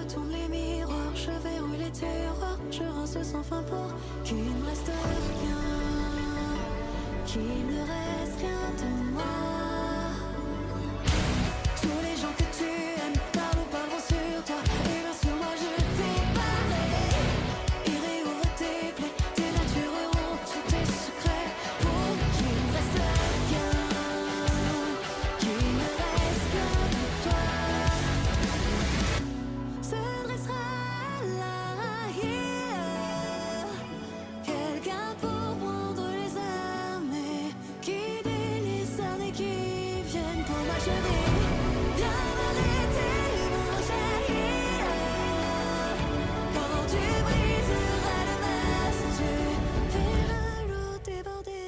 tourne les miroirs, je verrouille les tiroirs, je rince sans fin pour qu'il ne reste rien, qu'il ne reste rien de moi. Tous les gens que tu aimes parlent ou parleront sur toi, et bien sur moi je fais pareil. Ils réouvrent tes plaies, dénatureront tous tes secrets pour qu'il ne reste rien, qu'il ne reste rien de toi. Se dressera là, quelqu'un pour prendre les armées, qui délaissent et qui viennent pour m'achever. Viens m'arrêter mon chéri, quand tu briseras le masque, tu verras l'eau déborder.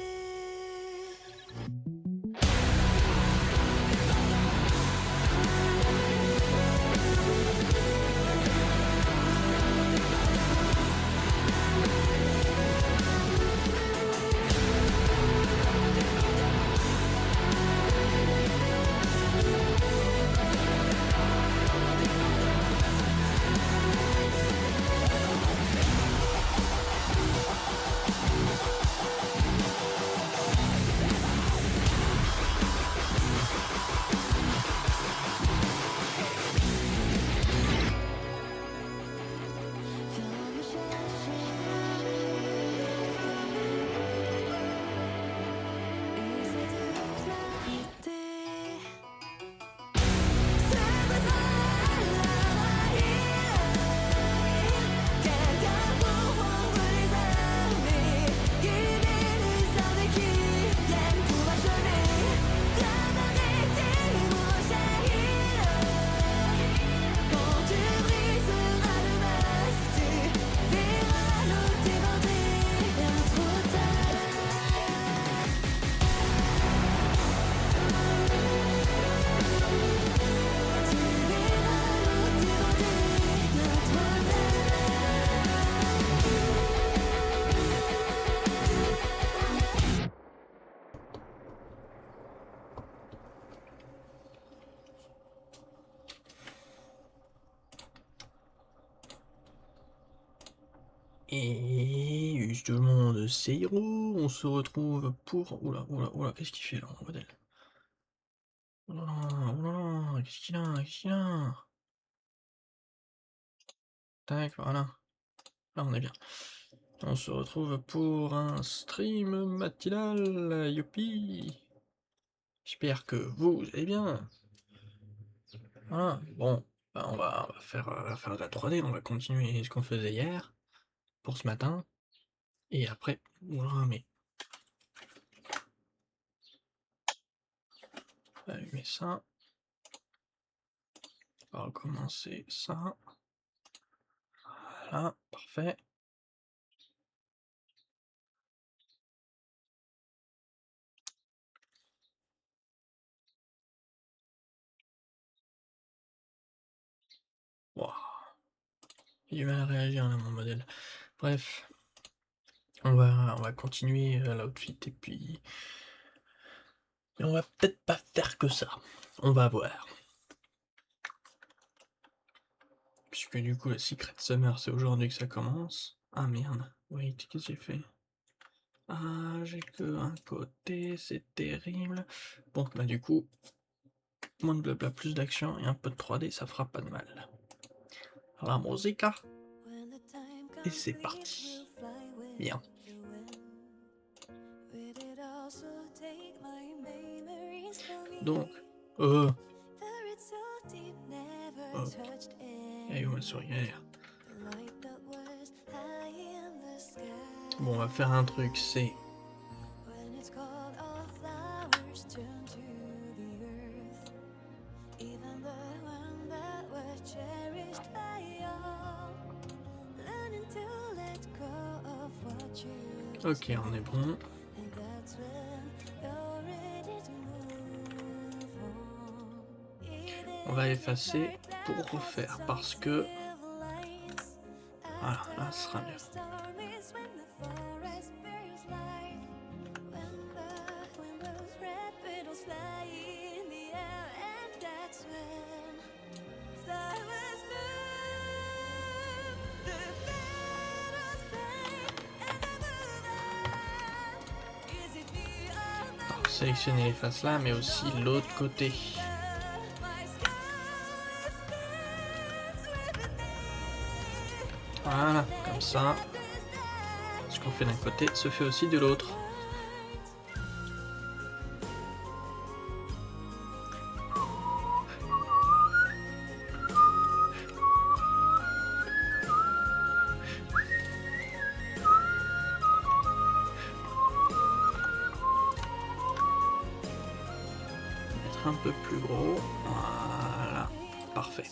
Viens me chercher, essaie de clarité. Se dressera là, quelqu'un pour prendre les armées, guider les armes et qui viennent pour m'achever. Viens m'arrêter mon chéri, quand tu briseras le masque, tu verras l'eau déborder. Bien trop tard. Tu verras l'eau déborder, bien trop Et justement, c'est Hiro, on se retrouve pour... Oula, oula, oula, qu'est-ce qu'il fait là, mon modèle? Oula, qu'est-ce qu'il a, qu'est-ce qu'il a? Tac, voilà. Là, on est bien. On se retrouve pour un stream matinal, youpi! J'espère que vous allez bien. Voilà, bon, bah, on va faire de la 3D, on va continuer ce qu'on faisait hier, pour ce matin, et après... Oula, mais... On va allumer ça. On va recommencer ça. Voilà, parfait. Wow. J'ai du mal à réagir là, mon modèle. Bref, on va continuer l'outfit et puis... Mais on va peut-être pas faire que ça. On va voir. Puisque du coup, la Secret Summer, c'est aujourd'hui que ça commence. Ah merde, wait, qu'est-ce que j'ai fait? Ah, j'ai que un côté, c'est terrible. Bon, bah du coup, moins de blabla, plus d'action et un peu de 3D, ça fera pas de mal. La musique, et c'est parti. Bien. Donc, hop. Et on va se regarder. Bon, on va faire un truc, c'est... Ok, on est bon. On va effacer pour refaire parce que... Voilà, là ce sera mieux. sélectionner les faces là, mais aussi l'autre côté. Voilà, comme ça. Ce qu'on fait d'un côté se fait aussi de l'autre. Mettre un peu plus gros. Voilà, parfait.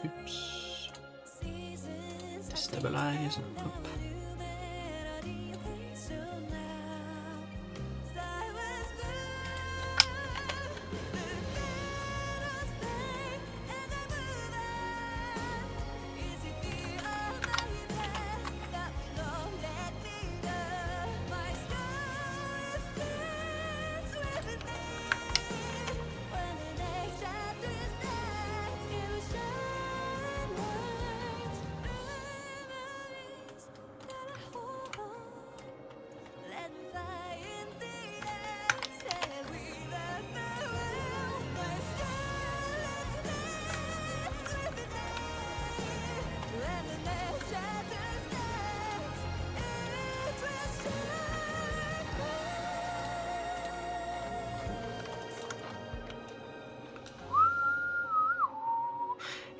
Oups. Stabilize. Hop.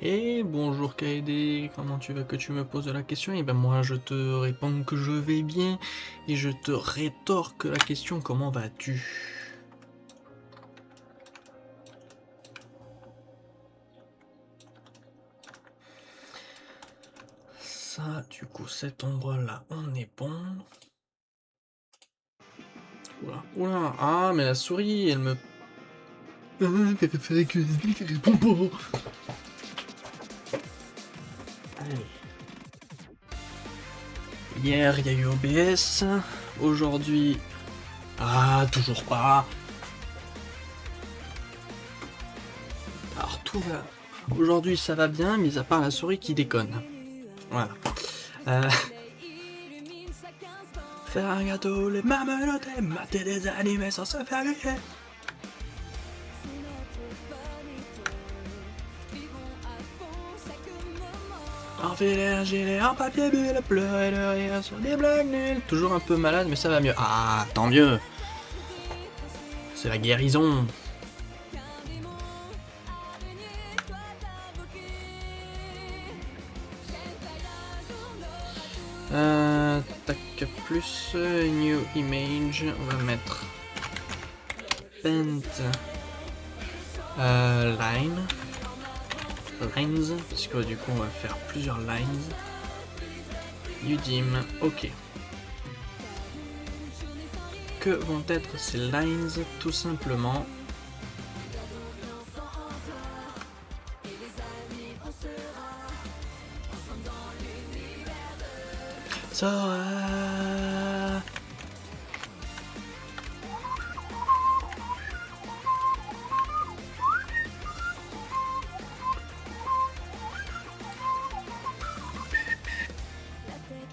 Et bonjour Kaede, comment tu vas que tu me poses la question? Et ben moi je te réponds que je vais bien et je te rétorque la question comment vas-tu? Ça du coup cet endroit là on est bon. Oula, oula, ah mais la souris elle me... répond pas. Allez. Hier il y a eu OBS, aujourd'hui... Ah, toujours pas. Alors tout va... Aujourd'hui ça va bien, mis à part la souris qui déconne. Voilà. Faire un gâteau, les mamelotes, mater des animés sans se faire griller. Enfiler un gilet en papier bulle, pleurer de rire sur des blagues nulles. Toujours un peu malade, mais ça va mieux. Ah, tant mieux. C'est la guérison. Tac, plus new image, on va mettre paint line, lines, parce que du coup on va faire plusieurs lines. New dim, ok. Que vont être ces lines? Tout simplement Sora.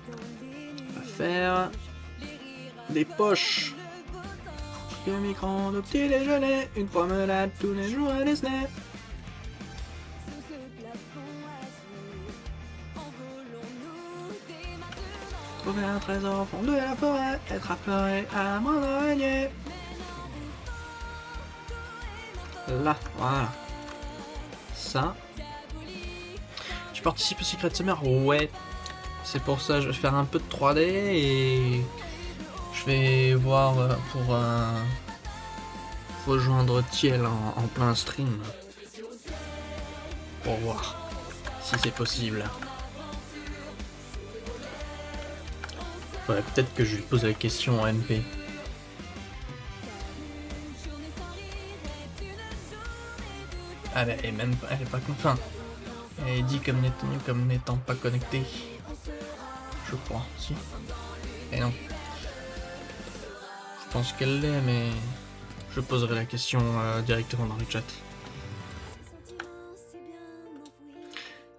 On va faire des poches. Un micro-ondes au petit déjeuner, une promenade tous les jours à Disney. Trouver un trésor au fond de la forêt, être apeuré à la moindre araignée. Là, voilà. Ça. Tu participes au Secret Summer? Ouais. C'est pour ça que je vais faire un peu de 3D et je vais voir pour rejoindre Thiel en plein stream. Pour voir si c'est possible. Faudrait peut-être que je lui pose la question en MP. Ah bah, elle est même pas, elle est pas enfin, elle est dit comme n'étant pas connectée. Je crois, si. Et non. Je pense qu'elle l'est, mais je poserai la question directement dans le chat.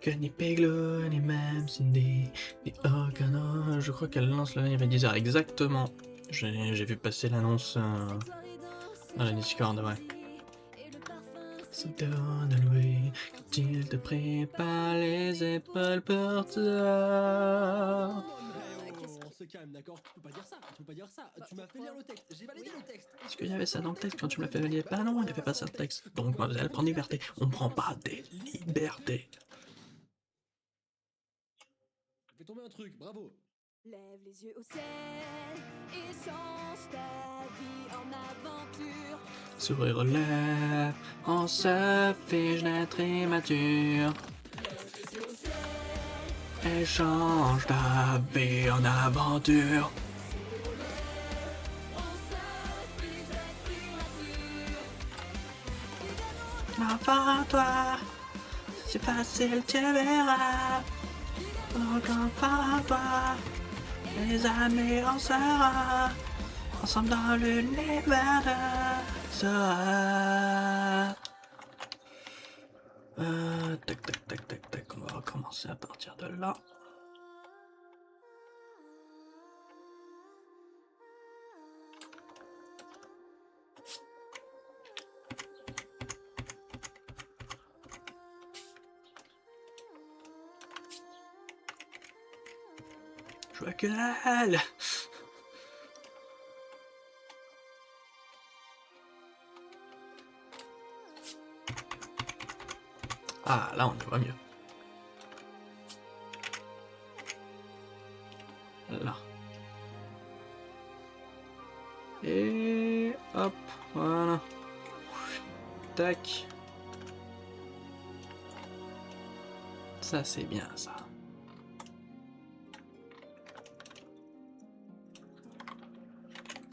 Que ni Peglo, ni même Cindy, ni aucun autre. Je crois qu'elle lance le live à 10h exactement. J'ai vu passer l'annonce dans la Discord, ouais. Se donne à lui quand il te prépare les épaules pour toi. On se calme, d'accord? Tu peux pas dire ça, tu peux pas dire ça. Tu m'as fait lire le texte, j'ai validé le texte. Est-ce qu'il y avait ça dans le texte quand tu me l'as fait valider? Bah non, il n'y avait pas ça dans le texte. Donc, mademoiselle, prends des libertés. On prend pas des libertés. Fais tomber un truc, bravo. Lève les yeux au ciel et change ta vie en aventure. Sourire aux lèvres, on se fiche d'être immature. Et change ta vie en aventure. Enfin toi, c'est facile, tu verras. Donc enfin toi, les amis on sera ensemble dans l'univers de Sora. Tac tac tac tac tac, on va recommencer à partir de là. Je vois que dalle. Ah, là on y voit mieux. Là. Et hop, voilà. Tac. Ça c'est bien ça.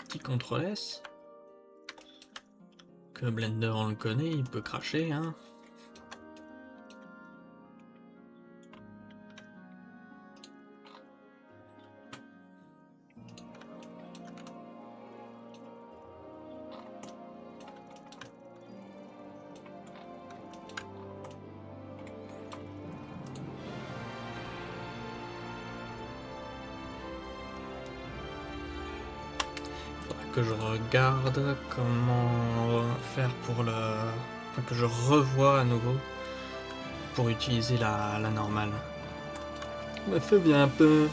Petit CTRL S. Que Blender on le connaît, il peut cracher hein. Que je regarde comment faire pour le... Enfin, que je revois à nouveau pour utiliser la normale. Me fait bien un peu.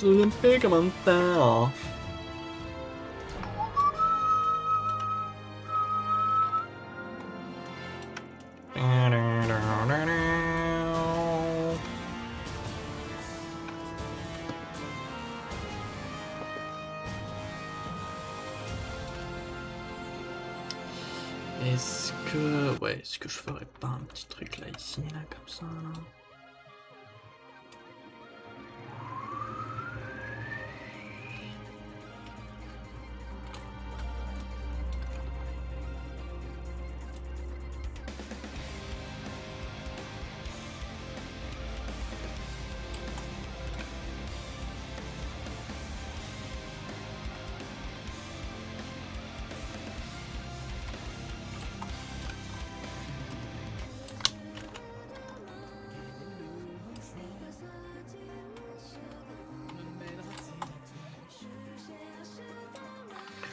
Je me fais comme un temps. Est-ce que je ferais pas un petit truc là ici là comme ça là?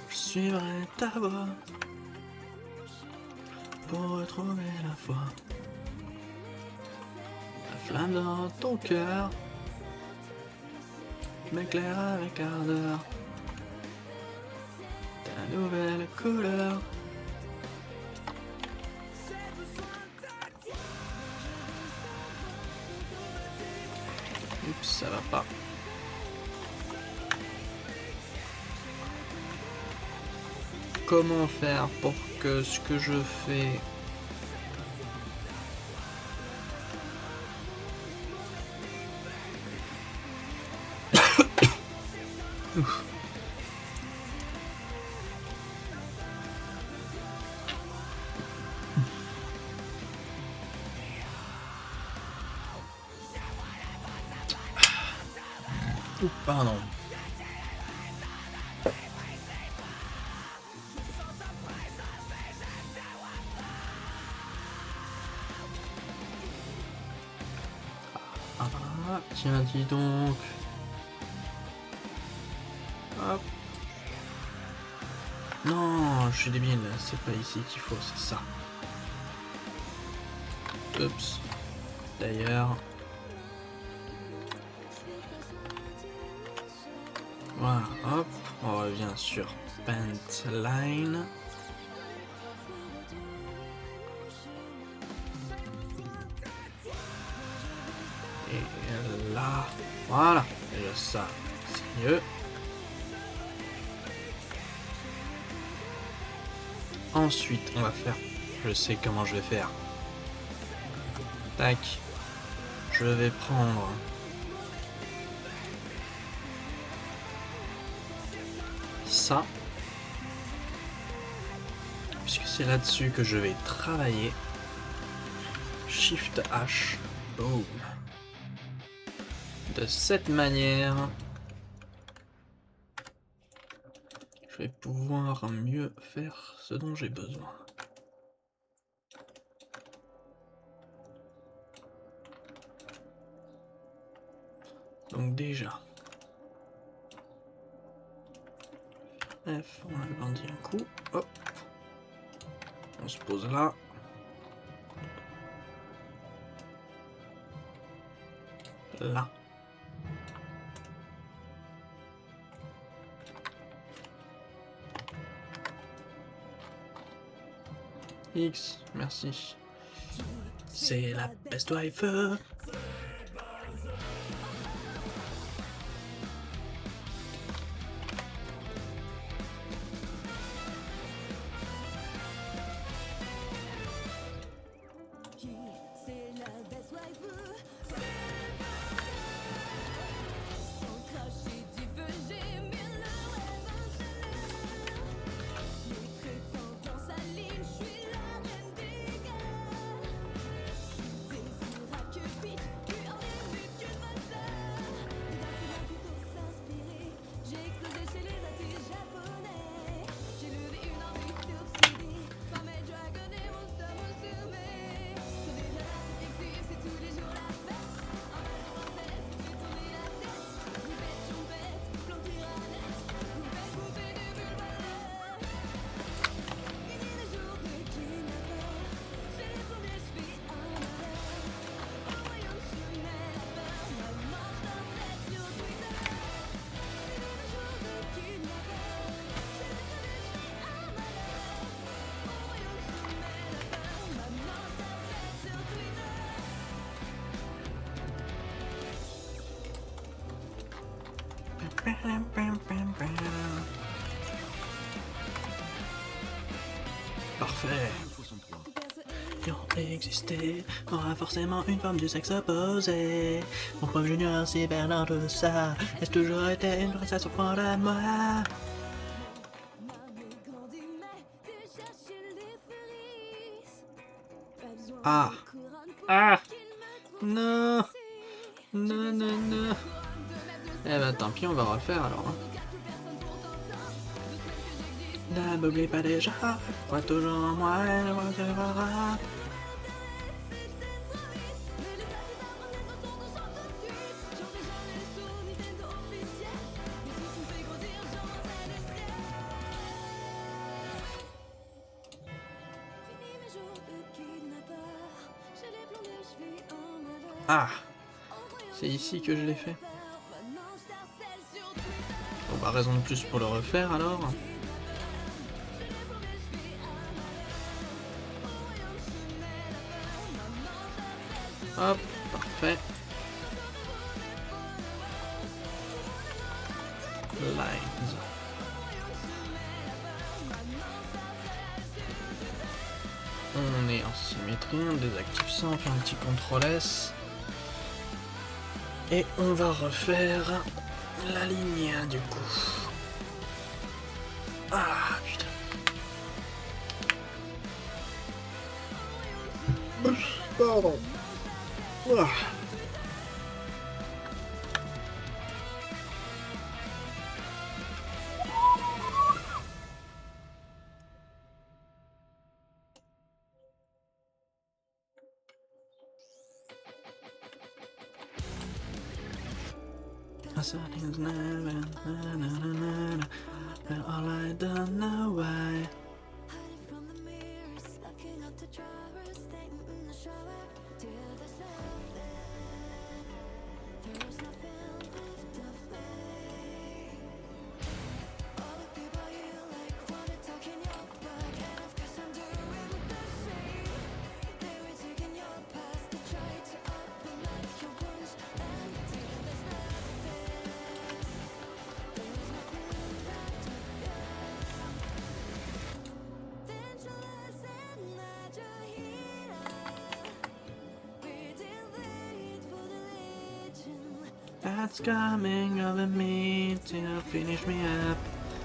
Je suivrai ta voix pour retrouver la foi. La flamme dans ton cœur m'éclaire avec ardeur. Ta nouvelle couleur. Oups, ça va pas. Comment faire pour que ce que je fais pardon. Tiens, dis donc. Hop. Non, je suis débile, c'est pas ici qu'il faut, c'est ça. Oups. D'ailleurs. Voilà, hop. On revient sur Pentline. Et là, voilà, déjà ça, c'est mieux. Ensuite, on va faire, je sais comment je vais faire. Tac, je vais prendre ça, puisque c'est là-dessus que je vais travailler. Shift H, boom. De cette manière, je vais pouvoir mieux faire ce dont j'ai besoin. Donc déjà, F, on agrandit un coup, hop, on se pose là. Là. X, merci. C'est la best wife. C'est la best wife. Sans cracher du feu, j'ai mis le rêve installé. Les prétendants s'alignent, je suis la reine des gars. Désir à que pique, puis en limite que de valeur. Les danseurs plutôt s'inspirer, j'ai explosé chez les artistes japonais. J'ai levé une envie d'obséder, par mes dragons et mon stomach soumé. Sauver la perspective, c'est tous les jours la fête. En allant en cesse, j'ai tourné la tête. Vous êtes chompette, planter à net. Vous faites du bulbaleur. Fini les jours de kidnappeur. J'ai les premiers chevilles en malheur. Au royaume chemin la peur. Ma manche d'un set sur Twitter. Fini les jours de kidnappeur. J'ai les premiers chevilles en malheur. Au royaume chemin la peur. Ma manche d'un set sur Twitter. Parfait. Ayant existé, aura forcément une forme du sexe opposé. Mon pauvre junior, c'est Bernard de ça. Est-ce toujours été une princesse au fond de moi? Ah. Ah. Non. Non, non, non. Eh ben tant pis, on va refaire alors. Hein. Ne m'oublie pas déjà, crois toujours en moi, elle me reviendra. Ah, c'est ici que je l'ai fait. Bon bah raison de plus pour le refaire alors. Hop, parfait. Lines. On est en symétrie, on désactive ça, on fait un petit CTRL S. Et on va refaire la ligne du coup. Ah putain. Pardon. Ah. something's never, all I don't know why. Hiding from the mirrors, locking up the drawers, staying in the shower till the surface. There is nothing left of me. All the people you like wanna talk in your back, and of course I'm doing the same. They were taking your past, they tried to open up your wounds, and till there's nothing. There is nothing left of you. Then you listen that you're here. We didn't wait for the legend. That's coming over me to finish me up.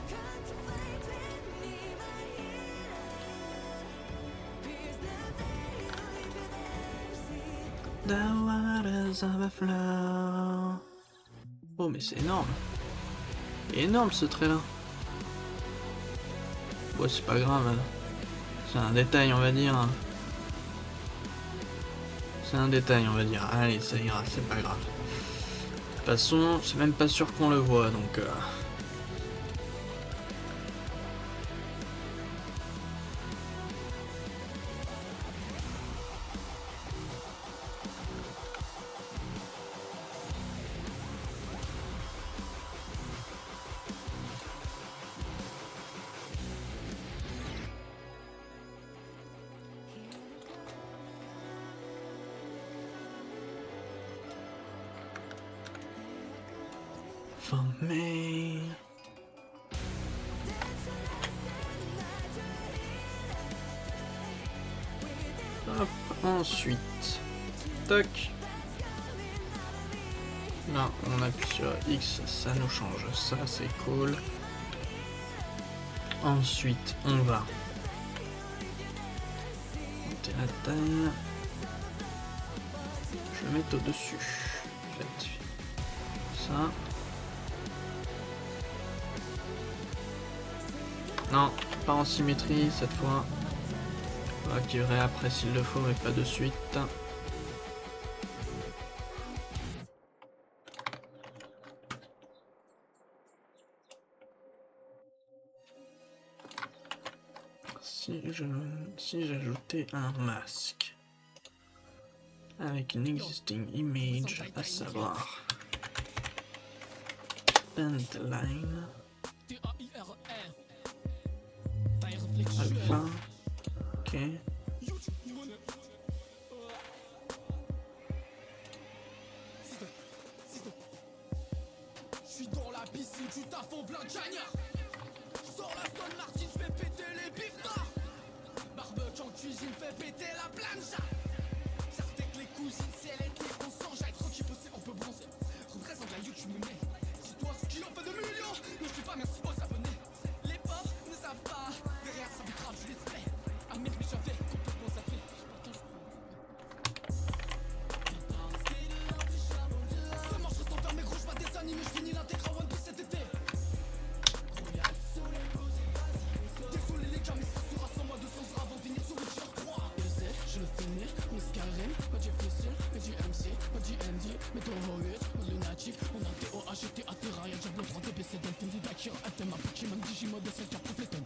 Contemplate with me, my healer. Pierce the veil, leave you there, see. The waters overflow. Oh mais c'est énorme. Énorme ce trait là. Bon c'est pas grave. Hein. C'est un détail on va dire. C'est un détail on va dire. Allez ça ira, c'est pas grave. De toute façon, c'est même pas sûr qu'on le voit donc... For me. Hop, ensuite. Toc. Là, on appuie sur X, ça nous change. Ça, c'est cool. Ensuite, on va monter la taille. Je vais mettre au-dessus. Faites ça. Non, pas en symétrie cette fois. On va activer après s'il le faut, mais pas de suite. Si j'ajoutais un masque avec une existing image, à savoir Pentline Alpha, ok. J'suis dans la piscine, tu taffes en plein cagnard. J'sors la Stone Martin, j'fais péter les biftards. Barbecue en cuisine, fais péter la plancha. Certes que les cousines, c'est l'été, on sent, j'aille tranquille bosser, on peut bronzer. Représente la YouTube, me met. Dis-toi ce qui en fait de millions. Ne je dis pas merci aux abonnés. Les pauvres ne savent pas. Derrière ça vous grave, je les spray. Amir, mais j'avais complètement zappé. Ce manche reste enfermé, gros, j'vois des animés, j'finis l'intégral One Piece cet été. Désolé les gars, mais ça sera sans moi 200 heures avant de venir sur Witcher 3. Je le finis, mais Skyrim, pas du Fossil, mais du MC, pas du MD, mais Toho 8, pas de Lunatic. On a TOH, GTA, Terraria, Diablo 3, DBC, Delta, Akira, Atema, Pokémon, Digimon, SLK, Profleton.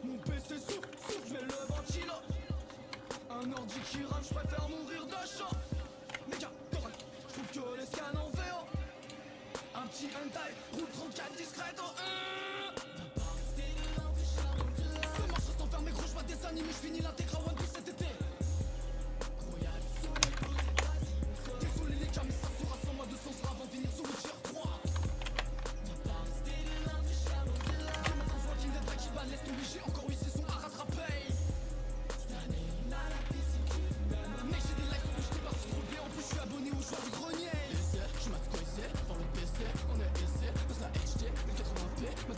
Mon PC souffle, mais le ventilo. Un ordi qui rame, j'préfère mourir de chaud. Méga, correct, j'trouve que les scans en VO. Un petit hentai, roule 34 discreto. Ce marche reste enfermé, gros, j'vois des animés, j'finis l'intégral One Piece cet été. Désolé les gars, mais ça sera sans moi 200 heures avant de venir sur Witcher 3. Laisse tomber, j'ai encore 8 saisons à rattraper. Mec, j'ai des likes sur Twitch, t'es parti trop bien. En plus, je suis abonné aux joueurs du grenier. Je m'as squeezé dans le PC, on est aisé. Dans la HD, 1080p, ma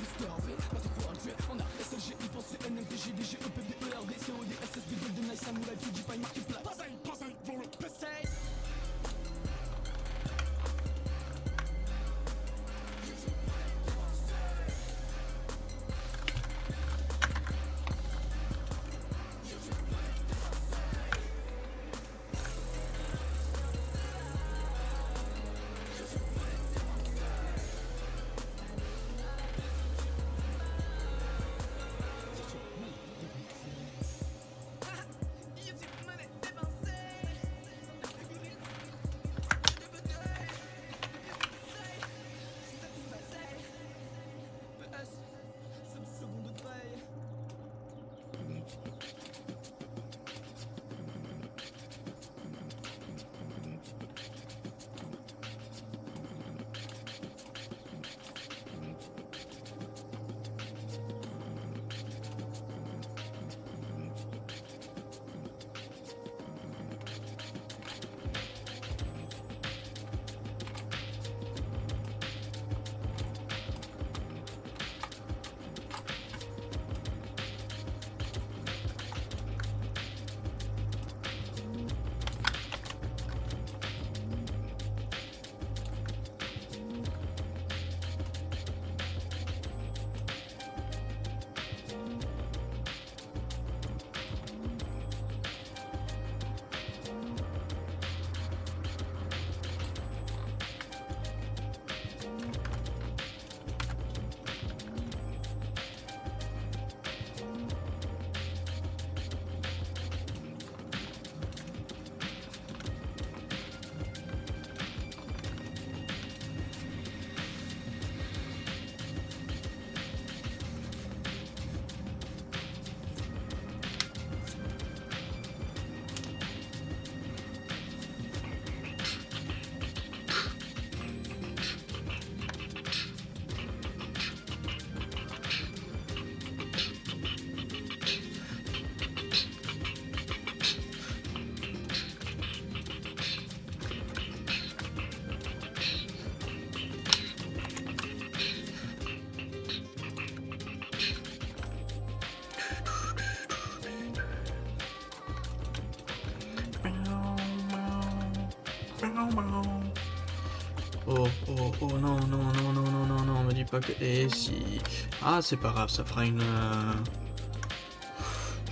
Oh, oh, oh, non, non, non, non, non, non, non, me dis pas que... Eh si... Ah, c'est pas grave, ça fera une...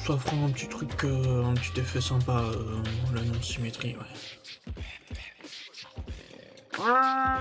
Ça fera un petit truc, un petit effet sympa, la non-symétrie, ouais. Ah.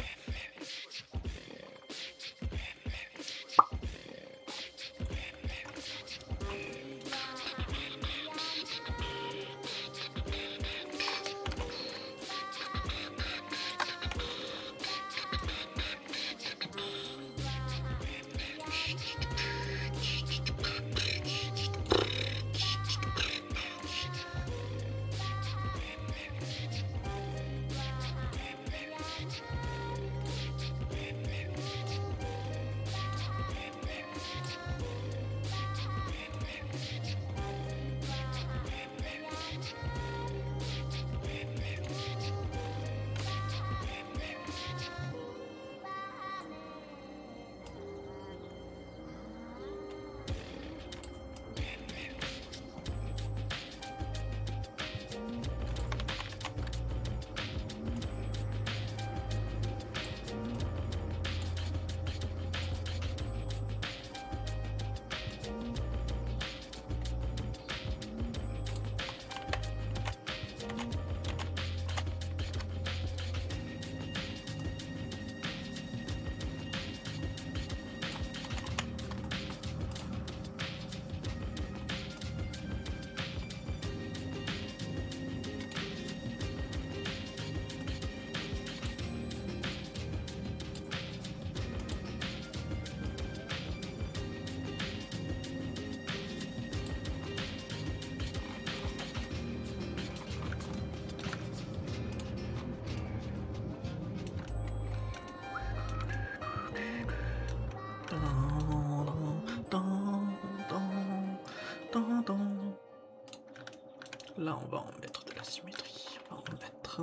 Là, on va en mettre de la symétrie. On va en mettre...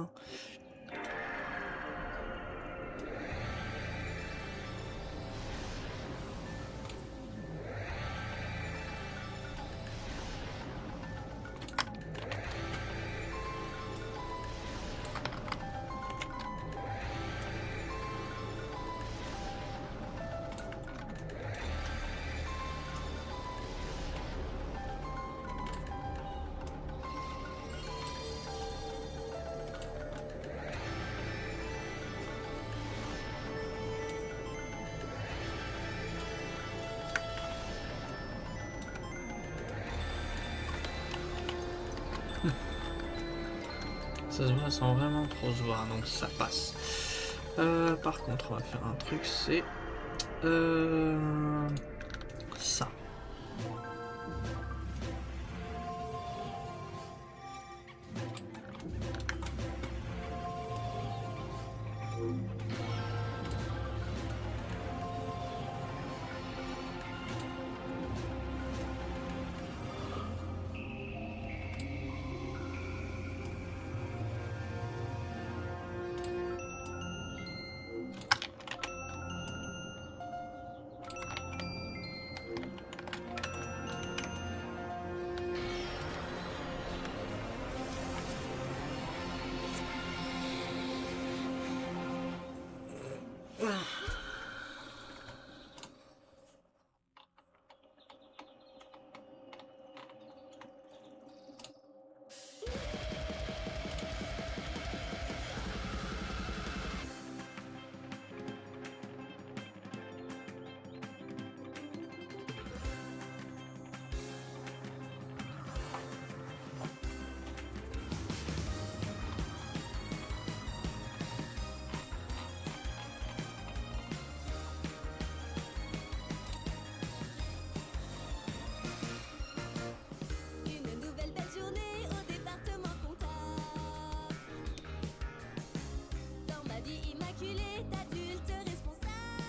Ça se voit sans vraiment trop se voir, donc ça passe. Par contre, on va faire un truc, c'est... ça. Une nouvelle belle journée au département comptable. Dans ma vie immaculée d'adulte responsable,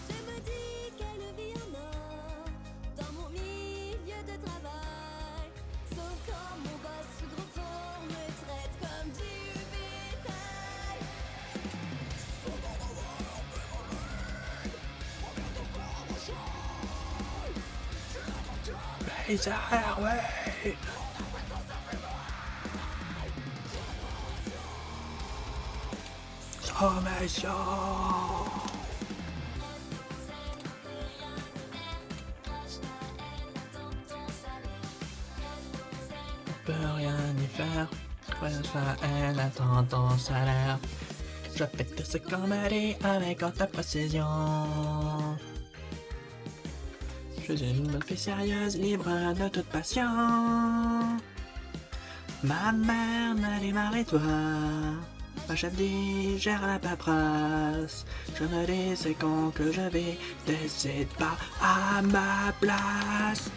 je me dis quelle vie en or dans mon milieu de travail. Sauf quand mon boss sous gros fort me traite comme du bétail. Les arrêts, ouais. Transformation. On peut rien y faire. Ouais, ça, elle a tendance à l'air. Je pète ce comédie avec haute précision. Je suis une bonne fille sérieuse, libre de toute passion. Ma mère m'a dit marie-toi. Ma chef dit gère la paperasse. Je me dis c'est con que je vais, décide pas à ma place.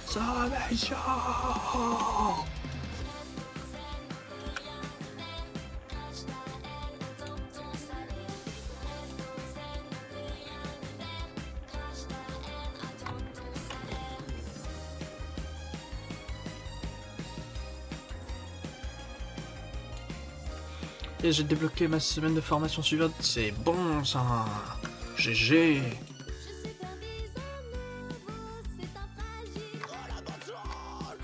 Salvation. Et j'ai débloqué ma semaine de formation suivante, c'est bon ça. GG. Je supervise un nouveau, c'est un fragile. Oh la bonne un jour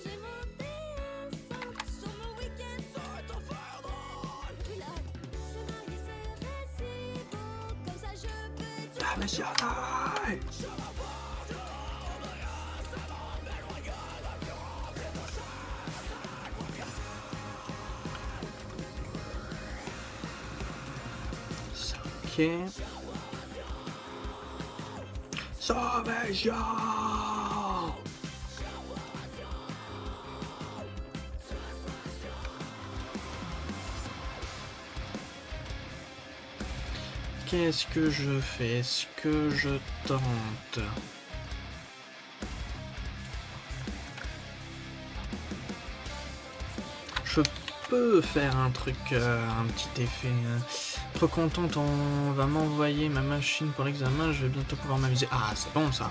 j'ai monté un centre sur mon week-end. C'est un faire drôle. Pilote, se marier serait si beau. Comme ça je peux dire. Ah mais c'est high. Ok. Salvation. Qu'est-ce que je fais? Est-ce que je tente? Je peux faire un truc, un petit effet. Trop contente, on va m'envoyer ma machine pour l'examen, je vais bientôt pouvoir m'amuser. Ah, c'est bon ça.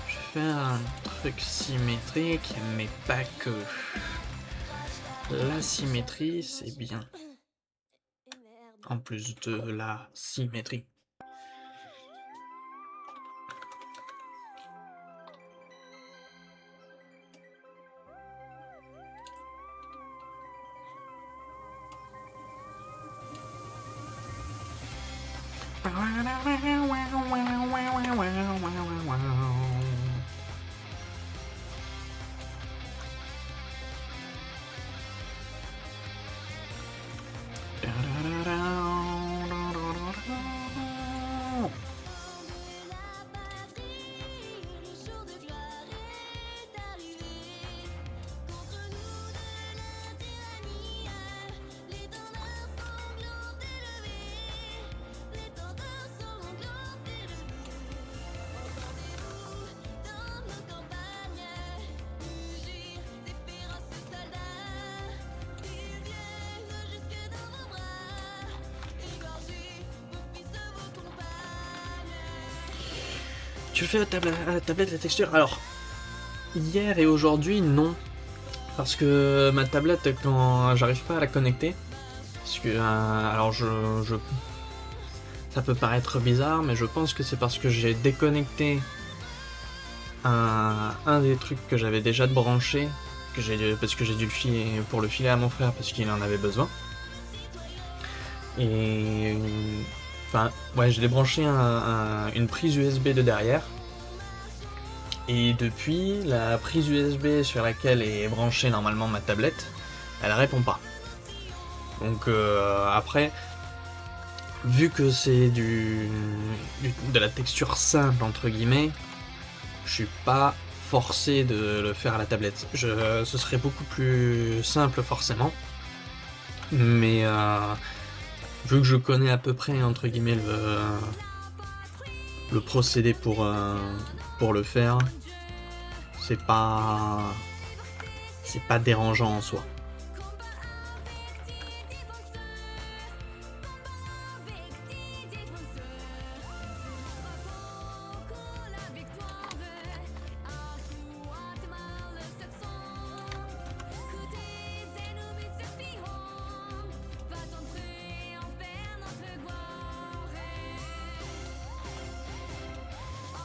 Je vais faire un truc symétrique, mais pas que. La symétrie, c'est bien. Et merde. En plus de la symétrie. Emmener la patrie, le jour de gloire est arrivé. Contre nous de la tyrannie, les tendeurs sanglants élevés. Les tendeurs sanglants élevés. Entendez-vous dans nos campagnes mugir des féroces soldats. Ils viennent jusque dans vos bras, égorger vos fils, vos compagnes. Tu fais à la tablette la texture. Alors, hier et aujourd'hui, non. Parce que ma tablette, quand j'arrive pas à la connecter, parce que, alors ça peut paraître bizarre, mais je pense que c'est parce que j'ai déconnecté un des trucs que j'avais déjà branché, parce que j'ai dû le filer pour le filer à mon frère parce qu'il en avait besoin. Et enfin, ouais, j'ai débranché une prise USB de derrière. Et depuis, la prise USB sur laquelle est branchée normalement ma tablette, elle répond pas. Donc après, vu que c'est de la texture simple entre guillemets, je suis pas forcé de le faire à la tablette. Ce serait beaucoup plus simple forcément, mais vu que je connais à peu près entre guillemets le procédé pour le faire, c'est pas dérangeant en soi.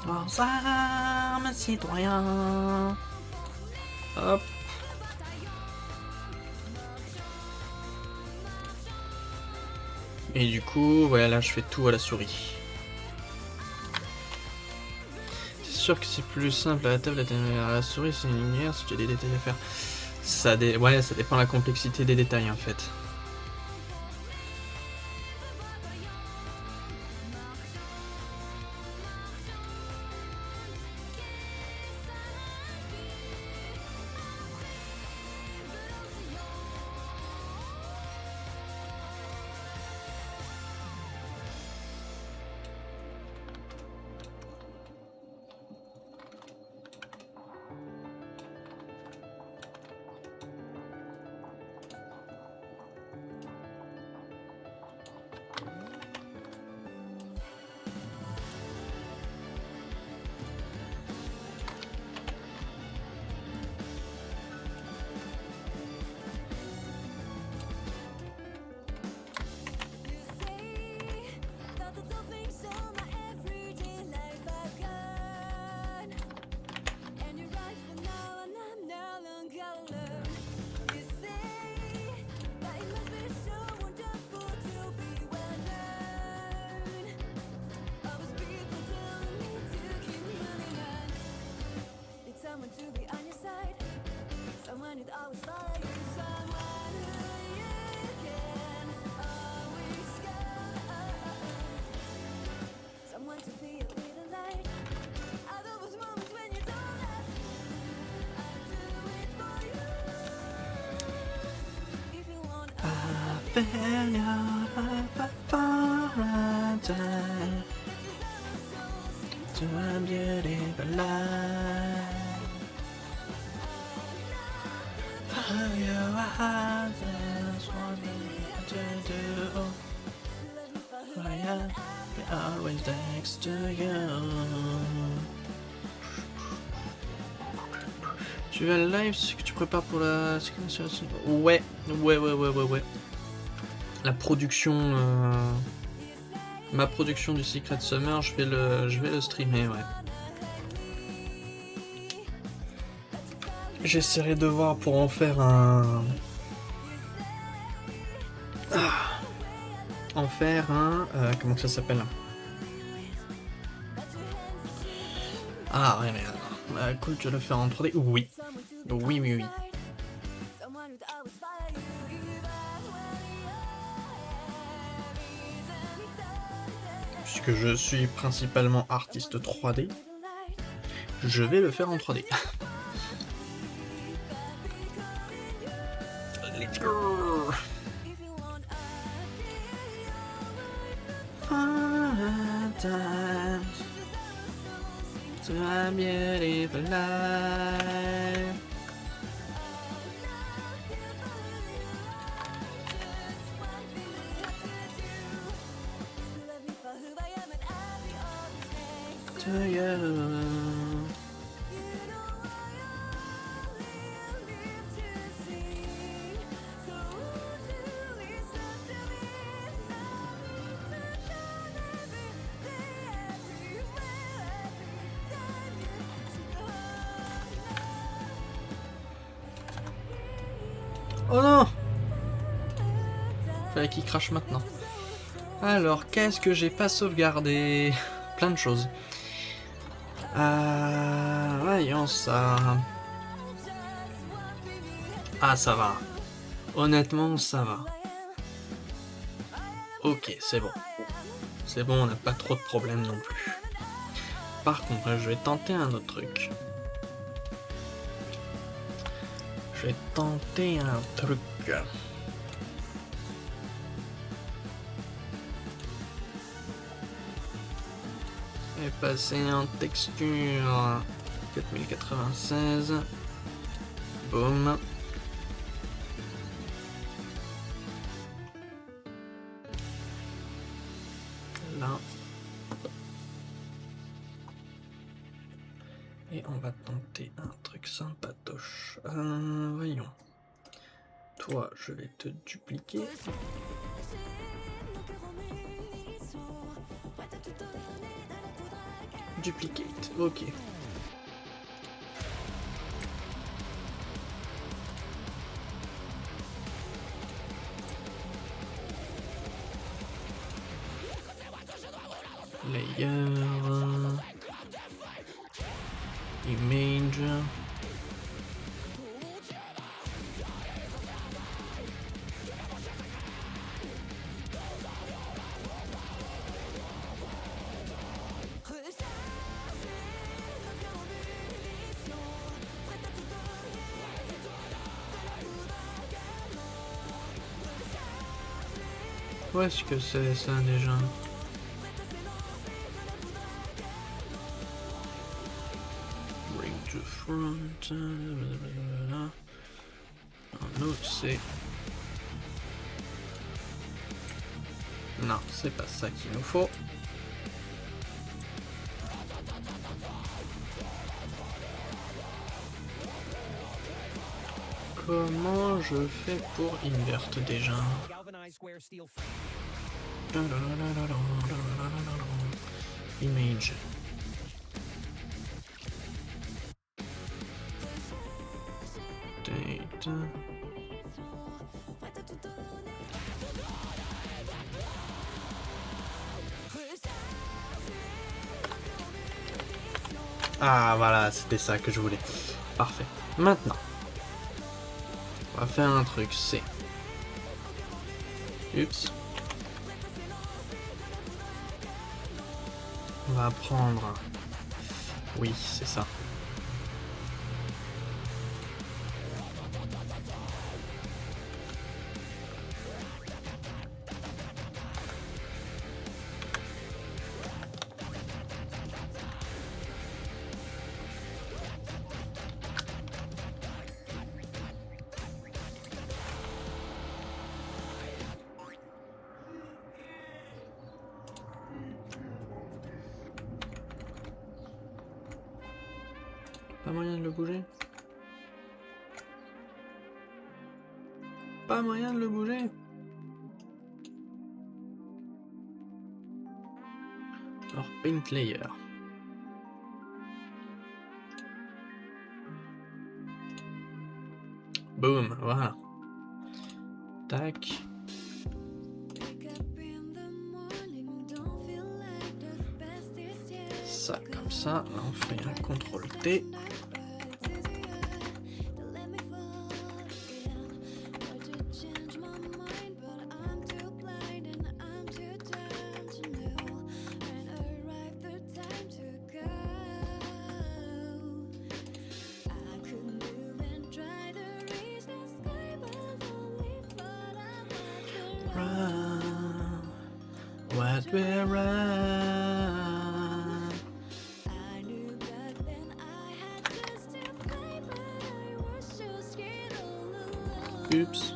Aux armes, citoyens. Hop. Et du coup, voilà, là je fais tout à la souris. C'est sûr que c'est plus simple à la table à la souris, c'est une lumière si tu as des détails à faire. Ouais, ça dépend de la complexité des détails en fait. Someone to be on your side, someone who'd always follow you, someone who you can always go, someone to be a little light. Are those moments when you don't have to, I do it for you. If you want to a beautiful life. You have this one to do. I am always next to you. Tu as le live, ce que tu prépares pour la séquence. Ouais. La production, ma production du Secret Summer, je vais le streamer, ouais. J'essaierai de voir pour en faire un... comment ça s'appelle? Ah ouais, mais cool, tu veux le faire en 3D? Oui. Oui. Puisque je suis principalement artiste 3D, je vais le faire en 3D. Let's go. To a beautiful life. To you. Oh non! Fallait qu'il crache maintenant. Alors, qu'est-ce que j'ai pas sauvegardé? Plein de choses. Voyons ça. Ah, ça va. Honnêtement, ça va. Ok, c'est bon. C'est bon, on n'a pas trop de problèmes non plus. Par contre, là, je vais tenter un autre truc. Je vais tenter un truc. Et passer en texture 4096. Boum. Là. Et on va tenter un truc sympatoche. Voyons. Toi, je vais te dupliquer. duplicate, ok. Layer, image, où est-ce que c'est ça déjà? Bring to front. Un autre c'est. Non, c'est pas ça qu'il nous faut. Comment je fais pour invert déjà? Image. Date. Ah voilà, c'était ça que je voulais. Parfait. Maintenant, on va faire un truc, c'est... Oups. On va prendre... Oui, c'est ça. Pas moyen de le bouger? Pas moyen de le bouger? Alors, paint layer. Boom, voilà. Tac. Ça, comme ça. Là, on fait un CTRL-T. What we're run. Oops.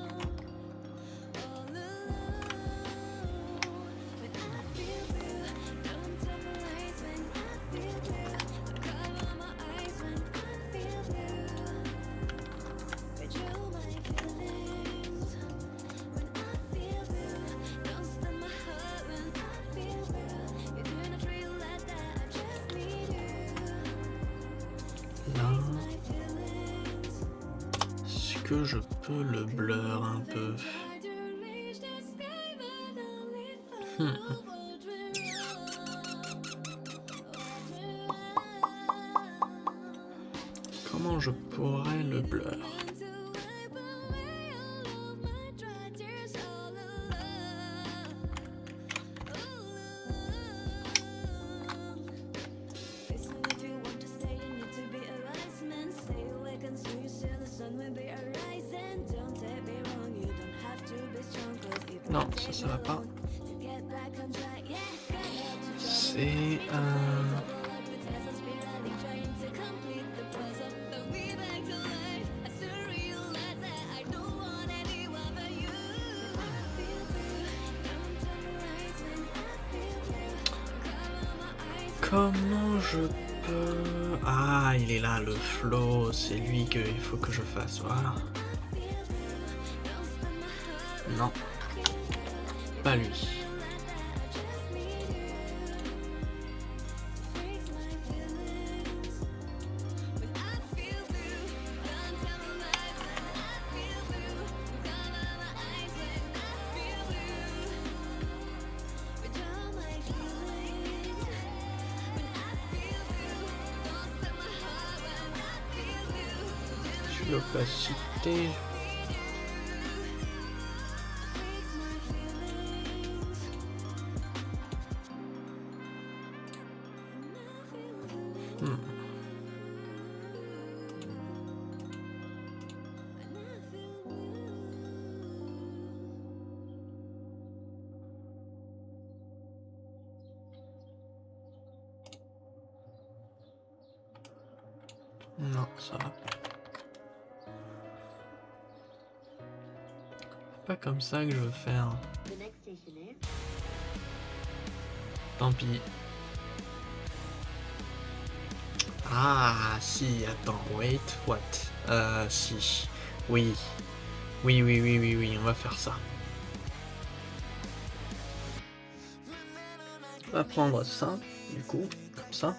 Est-ce que je peux le blur un peu? Comment je pourrais le blur? Non, ça va pas. C'est comment je peux... Ah, il est là, le flow, c'est lui qu'il faut que je fasse, voilà. Non. Pas lui. l'opacité. Non, ça va. C'est pas comme ça que je veux faire. Tant pis. Ah, si, attends, wait, what? Si. Oui. Oui, on va faire ça. On va prendre ça, du coup, comme ça.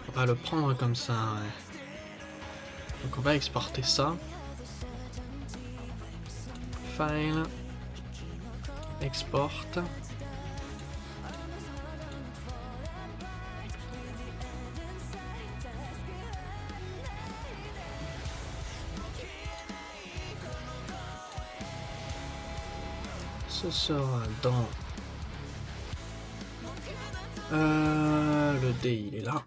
On va le prendre comme ça, ouais. Donc on va exporter ça. File. Export. Ce sera dans... le D il est là.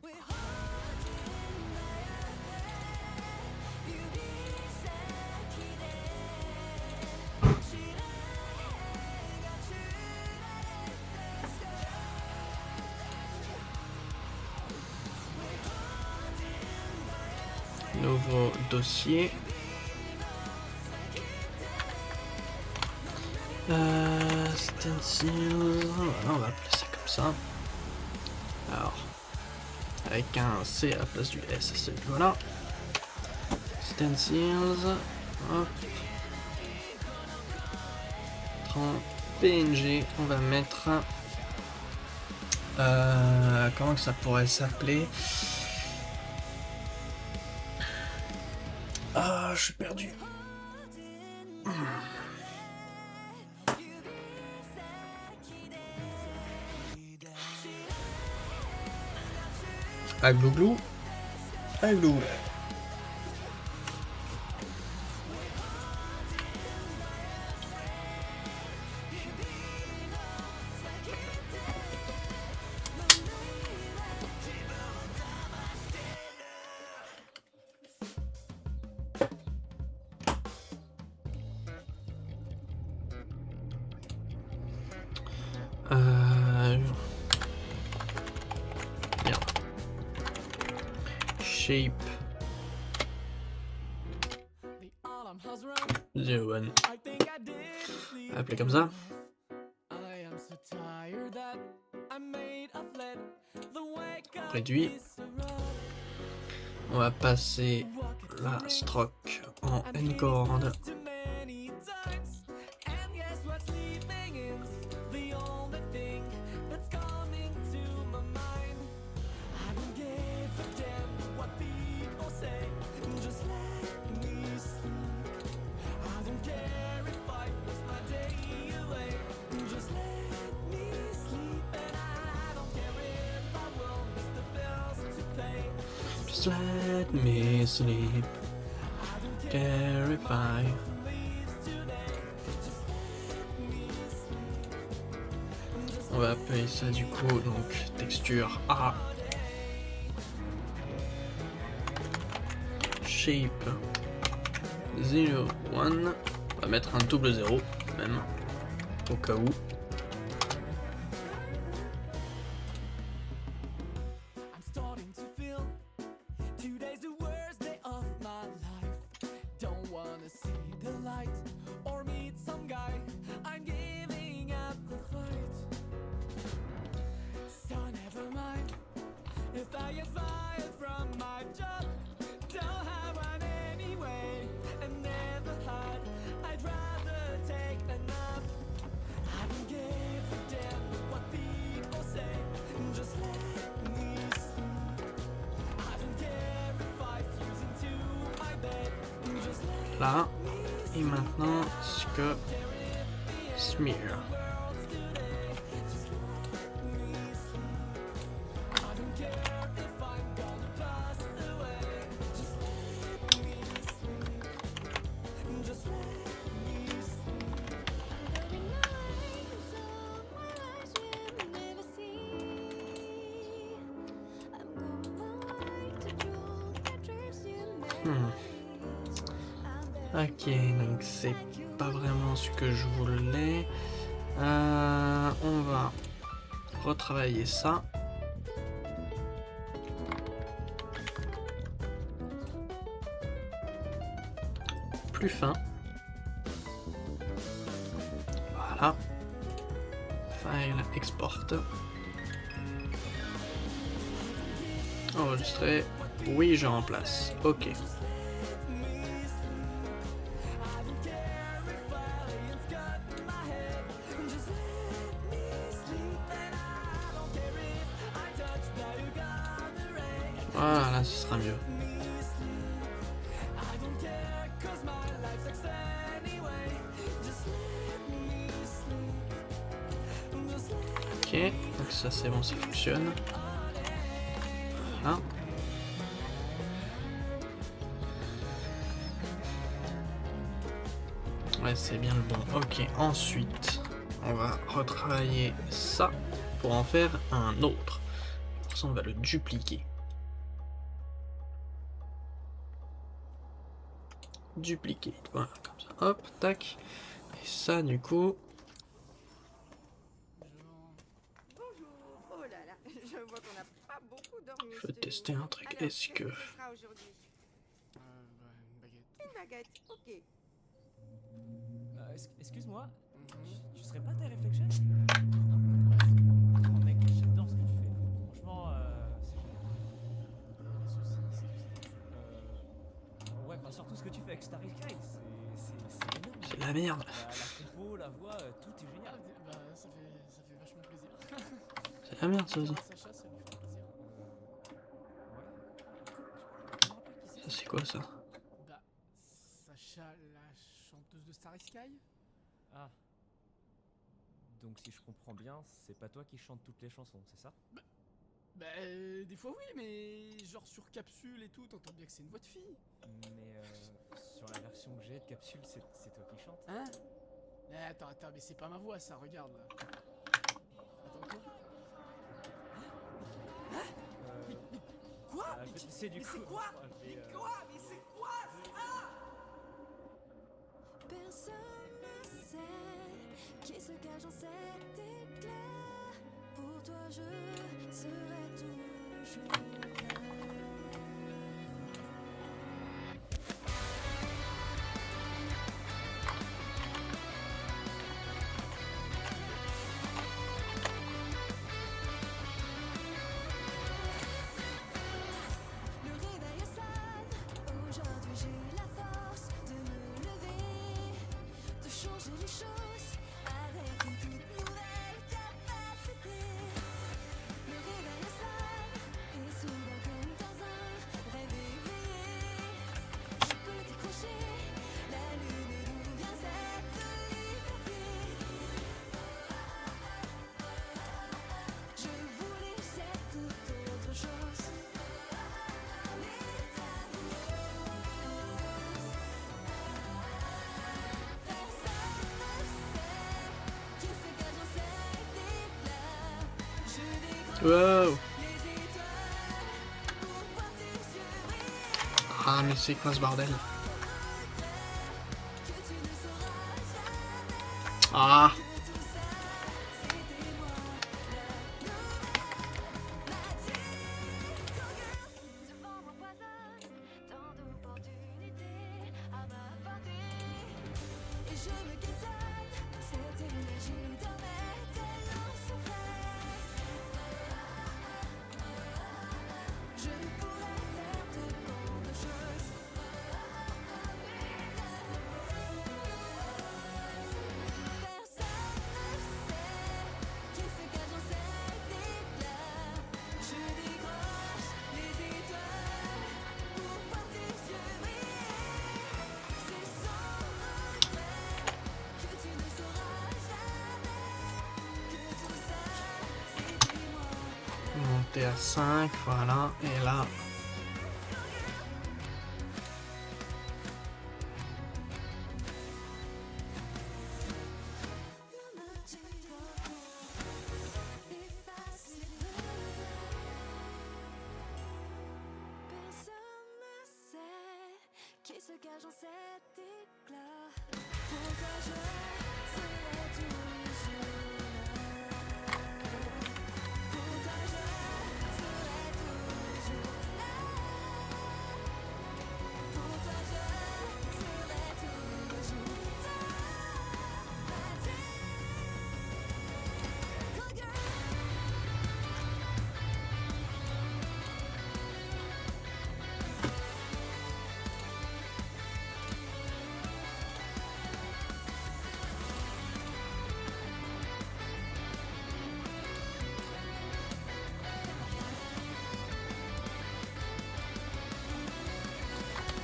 Nouveau dossier. Stencils. Voilà, on va appeler ça comme ça. Alors, avec un C à la place du S, c'est voilà. Stencils. Hop. PNG, on va mettre. Comment que ça pourrait s'appeler? Ah, je suis perdu. Aglouglou. Aglou. Bien. Shape 01. Appelé comme ça. Réduit. On va passer la stroke en N-chord. Just let me sleep. Clarify. On va appeler ça du coup donc texture A. Shape 01. On va mettre un double 0 même au cas où. Là, et maintenant ce que smear. Ok, donc c'est pas vraiment ce que je voulais. On va retravailler ça. Plus fin. Voilà. File, export. Enregistrer. Oui, je remplace. Ok. Voilà, là, ce sera mieux. Ok, donc ça c'est bon, ça fonctionne. Voilà. Ouais, c'est bien le bon. Ok, ensuite, on va retravailler ça pour en faire un autre. Pour ça, on va le dupliquer. Dupliquer. Voilà, comme ça. Hop, tac. Et ça, du coup, Bonjour. Oh là là, je vois qu'on n'a pas beaucoup dormi. je vais tester un truc. Alors, Est-ce qu'est-ce que... ce sera aujourd'hui? Une baguette. Une baguette, ok. Excuse-moi, Mhm. tu serais pas tes réflexions? Ouais, Oh mec, j'adore ce que tu fais. Franchement, c'est génial. les saucisses, tout Ouais, enfin surtout ce que tu fais avec Starry Sky, c'est énorme. C'est de la merde. La compo, la voix, tout est ça. génial. Ça fait vachement plaisir. C'est de la merde, ça aussi. Sacha, ça lui fera plaisir. Ouais. Tu peux me rappeler qui c'est? Ça, c'est quoi, ça? Bah, Sacha, la chanteuse de Starry Sky. Ah. Donc si je comprends bien, c'est pas toi qui chantes toutes les chansons, c'est ça? Bah, des fois oui, mais genre sur Capsule et tout, t'entends bien que c'est une voix de fille. Mais sur la version que j'ai de Capsule, c'est toi qui chantes. Hein? Attends, mais c'est pas ma voix ça, regarde là. Attends, quoi? Quoi? Je vais te laisser du Mais coup. c'est quoi? Enfin, je Mais vais, quoi? Mais c'est quoi ça? Personne ne sait qui se cache dans cet éclair. Pour toi, je serai toujours là. Le réveil sonne, aujourd'hui j'ai la force de me lever, de changer les choses avec une toute nouvelle capacité. Le réveil sonne, et soudain comme dans un rêve éveillé, je peux décrocher la lune d'où vient cette liberté. Je voulais cette toute autre chose. Wow! Ah, mais c'est quoi ce bordel? Ah! Devant moi poisonne tant d'opportunités à ma portée. Et je me questionne, cette énergie dans mes talents secrets. Je pourrais faire de grandes choses. Personne ne sait qui se cache dans cet éclat. Je décroche les étoiles pour voir tes yeux briller. C'est sans regret que tu ne sauras jamais que tout ça c'était moi. Monter à 5, voilà. Et là, Personne ne sait qui se cache visage en cet éclat. Pour toi je serai toujours là. Pour toi je serai toujours là. Pour toi je serai toujours ta magical girl.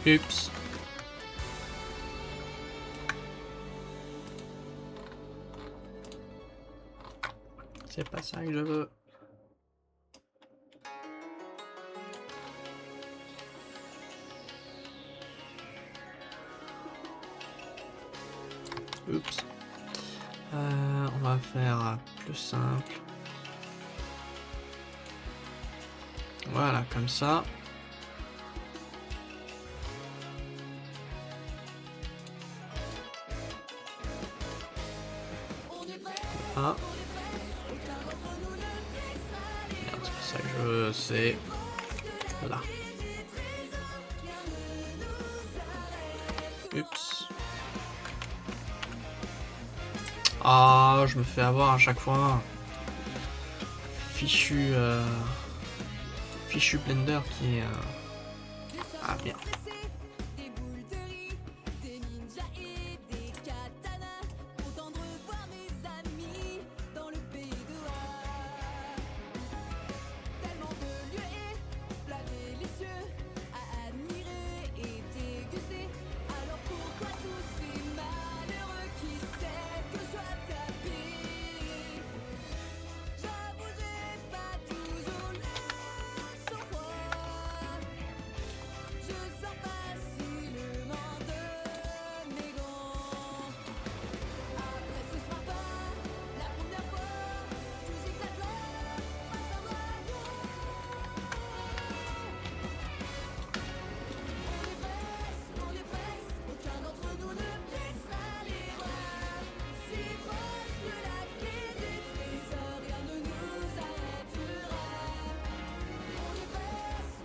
Oups. C'est pas ça que je veux. Oups. On va faire plus simple. Voilà, comme ça. Ah. Merde, c'est pas ça que je veux, c'est là. Oups. Ah, je me fais avoir à chaque fois. Fichu Blender qui est ah bien. Des boules de riz, des ninjas et des katanas. Content de revoir mes amis dans le pays de Wa. Tellement de lieux et plats délicieux à admirer et déguster. Alors pourquoi tous ces malheureux qui sait que je dois taper? J'avoue j'ai pas toujours le sang-froid. Je sors facilement de mes gants. Après ce sera pas la première fois. Tous éclatent là, face à dragon. On est presse, aucun d'entre nous ne baissera les bras. Si proche de la clé des trésors, rien ne nous arrêtera.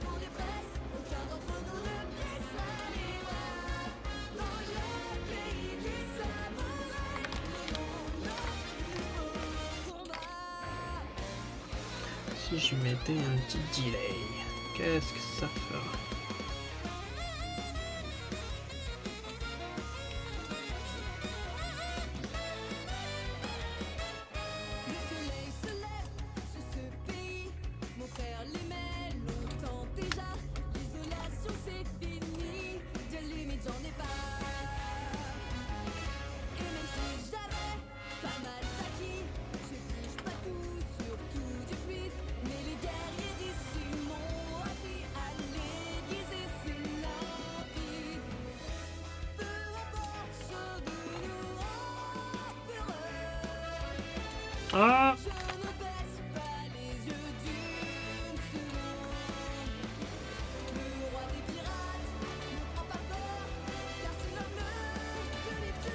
On est presse, aucun d'entre nous ne baissera les bras. Dans le pays des samouraïs, menons nos combats. Si je mettais un petit delay, qu'est-ce que ça fera? Le soleil se lève sur ce pays. Mon frère l'aimait longtemps déjà. L'isolation c'est fini. Dieu limite j'en ai pas. Et même si j'avais pas mal d'acquis, je touche pas tout, surtout du fluide. Mais les guerriers d'ici m'ont appris à l'aiguiser, c'est l'envie. Peu importe ce de nous empereurs. Ah! Je ne baisse pas les yeux d'une seconde. Le roi des pirates ne prend pas peur, car c'est l'homme le plus vite du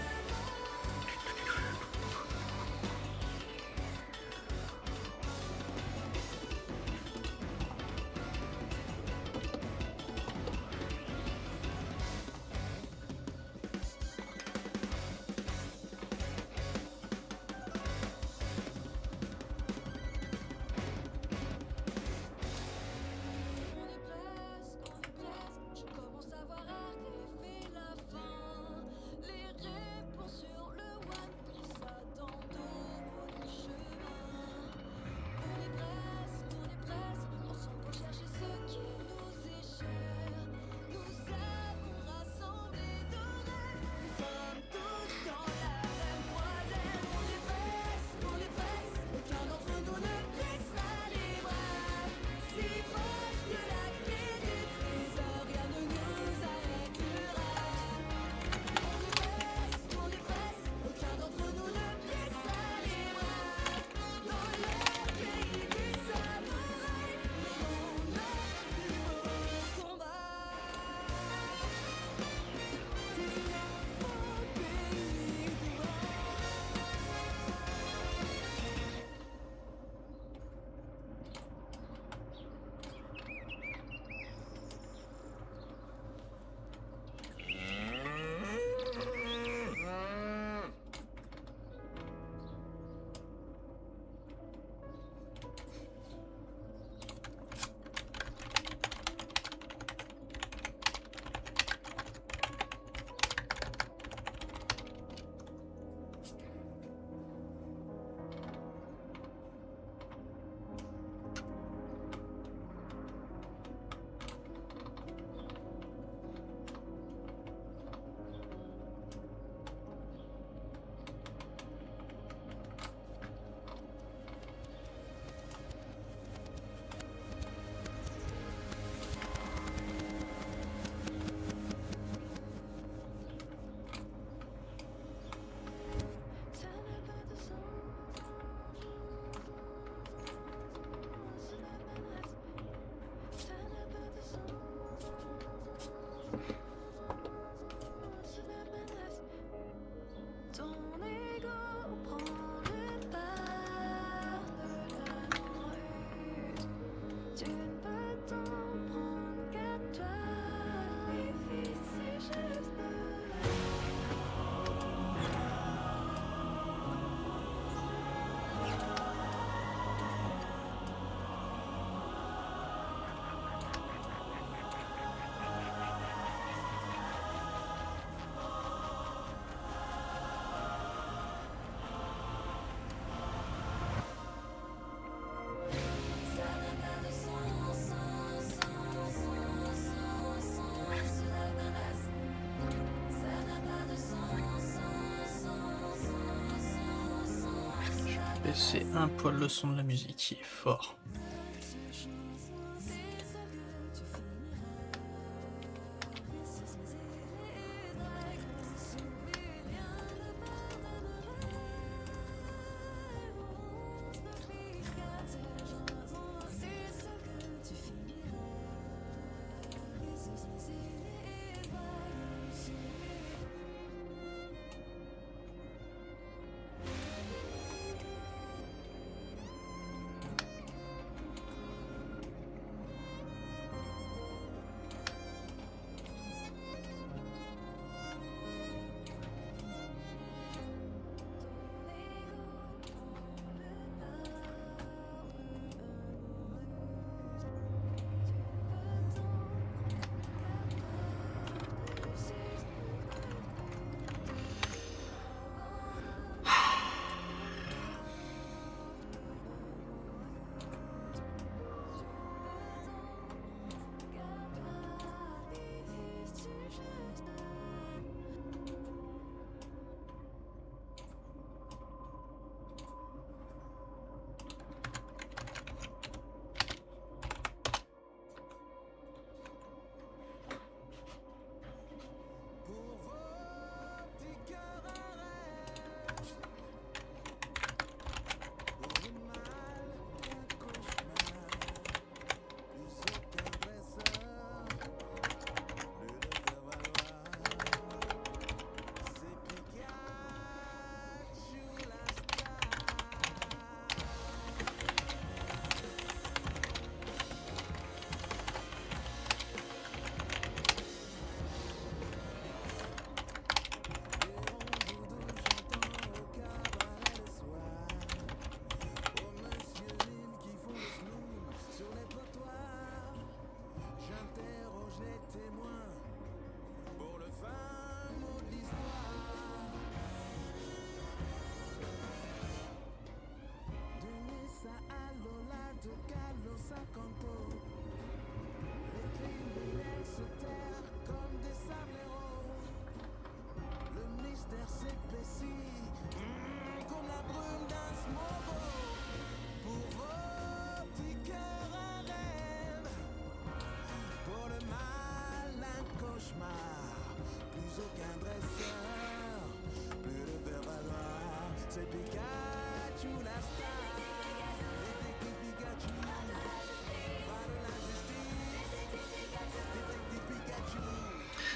baisser un poil le son de la musique qui est fort.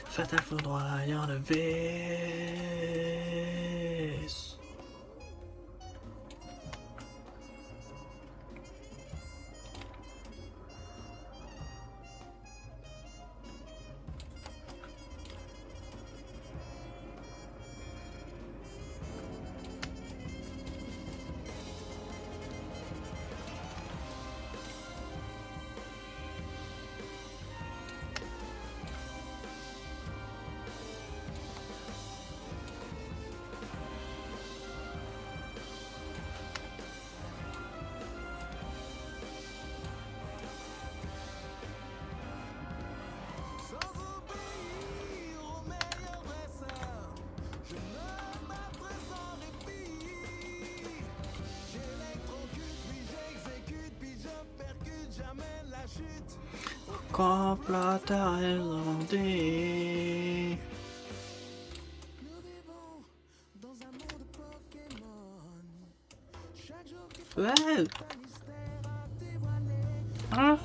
Fatal foudroyant le vis. Complot à raison dit. Ouais. Ah.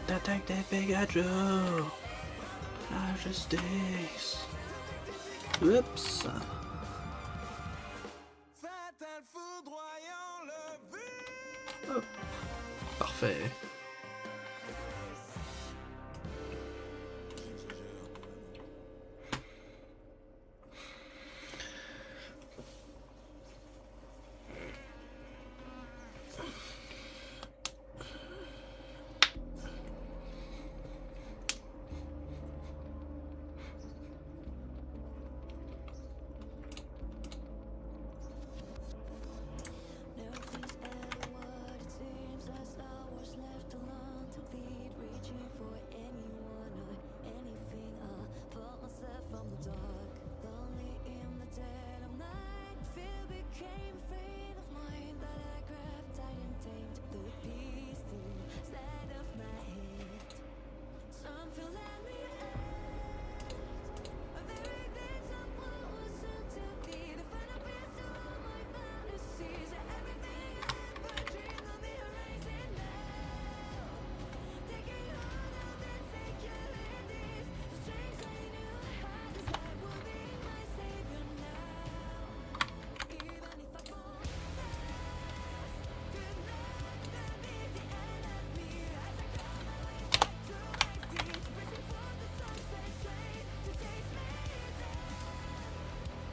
Détective Pikachu. La justice. Oups. Fatal foudroyant le but. Hop. Parfait. Nothing's ever what it seems. As I was left alone to lead, reaching for anyone or anything. I pulled myself from the dark, lonely in the dead of night. Fear became a friend of mine that I grabbed tight and tamed. The peace inside of my head. Something let me out. A very glimpse of what was soon to be. The final piece to all my fantasies. Everything I ever dreamed of the horizon now. Taking hold of insecurities. The strings I knew how this life would be my savior now. Even if I fall fast, could never be the end of me. As I crawl my way back to my feet, reaching for the sunset straight to chase me down.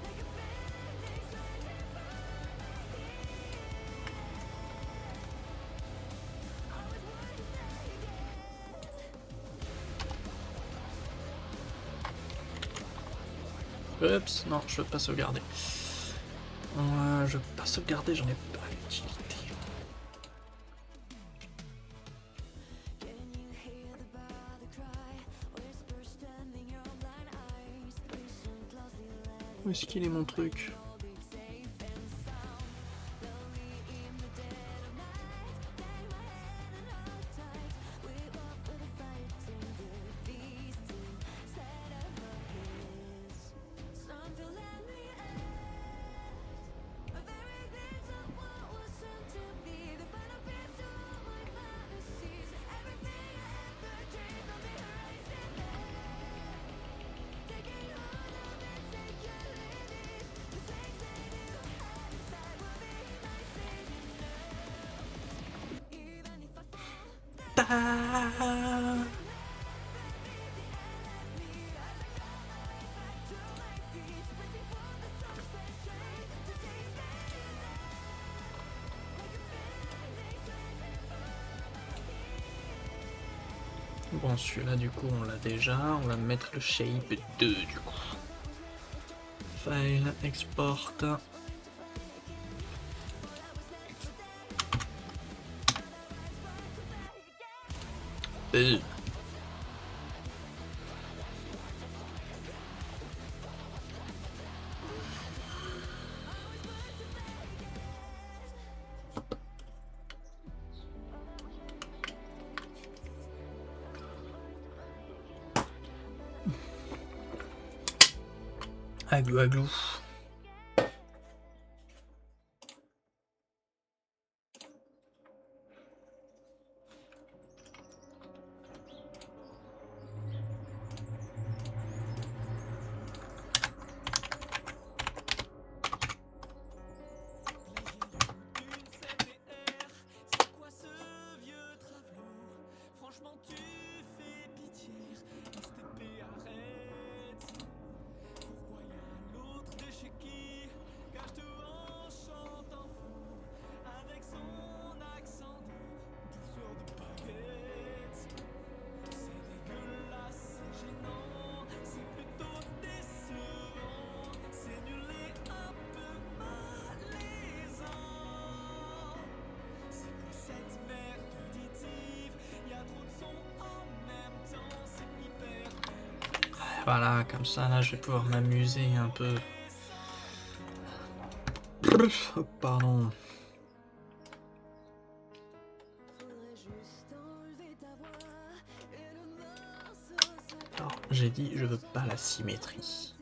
Like a phoenix rising from my heat. Always worth it again. Oups, non, je veux pas sauvegarder. Je veux pas sauvegarder, j'en ai pas l'utilité. Can you hear the bother cry? Whispers standing your blind eyes. Listen closely, let Où est-ce qu'il est mon truc? all be safe and sound. Lonely in the dead of night. Take my hand and hold tight. We walk with the fighting the beast inside of our heads. Something let me out. A very glimpse of what was soon to be. The final piece to all my fantasies. Everything I ever dreamed of the horizon now. Taking hold of insecurities. The things I knew how inside will be my savior now. Even if I fall Ah. Bon, celui-là, du coup, on l'a déjà. On va mettre le shape 2, du coup. File, export. Euh. Aglou, aglou. C'est quoi ce vieux travelot? Franchement tu fais pitié. STP arrête. Pourquoi y'a l'autre de chez qui cache tout en chantant fou avec son accent de bouffeur de baguettes? C'est dégueulasse, c'est gênant, c'est plutôt décevant, c'est nul et un peu malaisant. C'est quoi cette merde auditive? Y'a trop de sons en même temps, c'est hyper Voilà, comme ça, là, je vais pouvoir m'amuser un peu. Oh, pardon. faudrait juste enlever ta voix et le morceau s'arrête. Alors, j'ai dit, je veux pas la symétrie.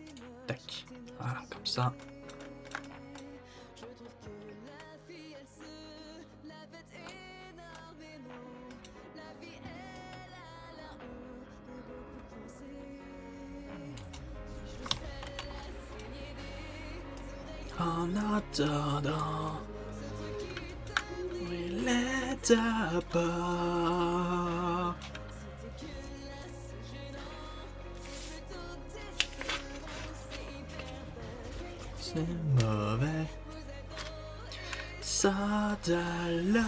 Tac. Voilà, comme ça. Je trouve que la fille elle se la pète énormément. La vie elle a l'air de beaucoup penser. En attendant, oui, l'état pas. C'est mauvais. Ça là.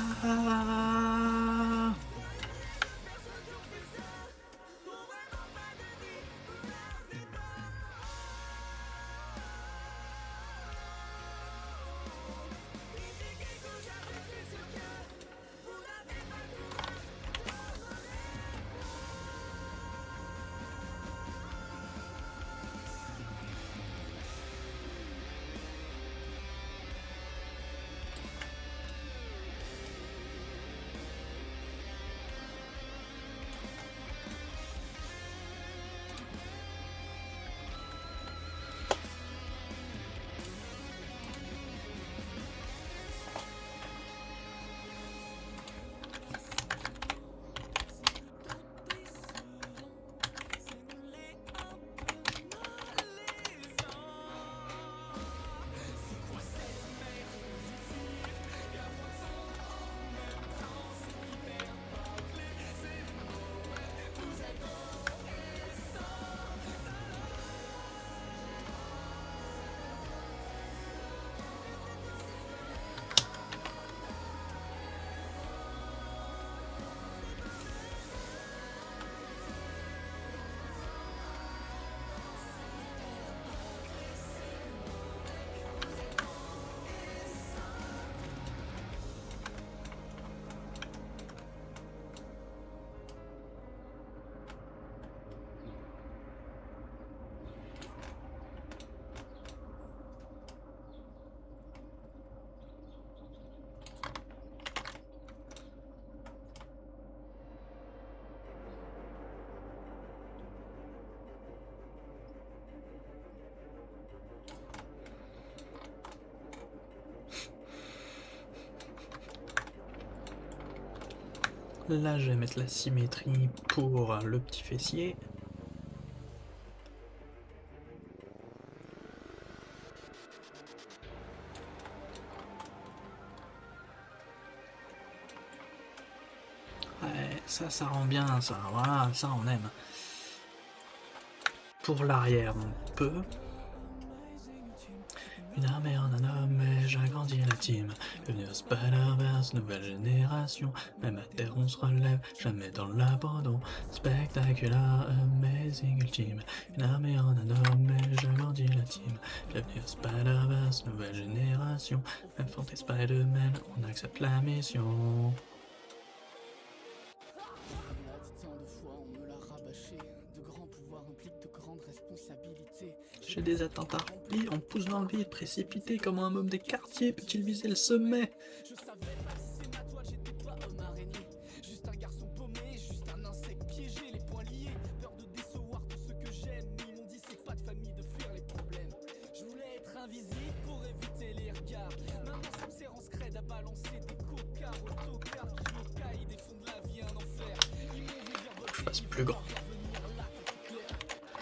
Là, je vais mettre la symétrie pour le petit fessier. Ouais, ça rend bien, ça. Voilà, ça on aime. Pour l'arrière, on peut. Une armée en un homme, et j'agrandis la team. Bienvenue au Spider-Verse, nouvelle génération. Même à terre, on se relève, jamais dans l'abandon. Spectaculaire, amazing ultime. Une armée en un homme, et j'agrandis la team. Bienvenue au Spider-Verse, nouvelle génération. Même font des Spider-Man, on accepte la mission. J'ai des attentes à remplir, on pousse dans le vide, précipité comme un homme des quartiers, peut-il viser le sommet? Je savais pas si c'est ma toile, j'étais pas homme araignée. Juste un garçon paumé, juste un insecte piégé, les poings liés. Peur de décevoir tous ceux que j'aime. Ils m'ont dit c'est pas de famille de fuir les problèmes. Je voulais être invisible pour éviter les regards. Maintenant ça me sert en scred à balancer des cocards, autocars qui au caille des fonds de la vie un enfer. Ils m'ont vu Je fasse plus grand.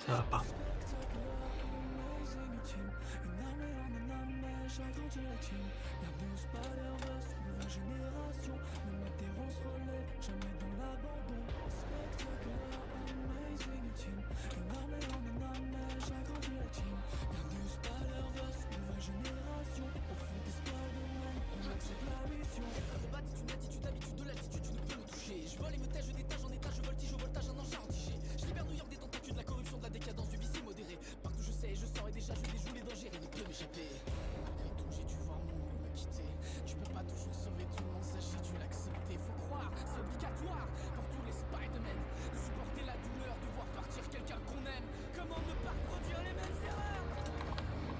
Ça va pas. Je vole et me tâche, je détache en étage, je voltige au voltage, un engin antigé. Je libère New York des tentacules de la corruption, de la décadence, du vice modéré. Partout je sais, je sors et déjà je déjoue les dangers, rien ne peut m'échapper. Malgré tout, j'ai dû voir mon monde me quitter. Tu peux pas toujours sauver tout le monde, ça j'ai dû l'accepter. Faut croire, c'est obligatoire pour tous les Spider-Man de supporter la douleur de voir partir quelqu'un qu'on aime. Comment ne pas reproduire les mêmes erreurs?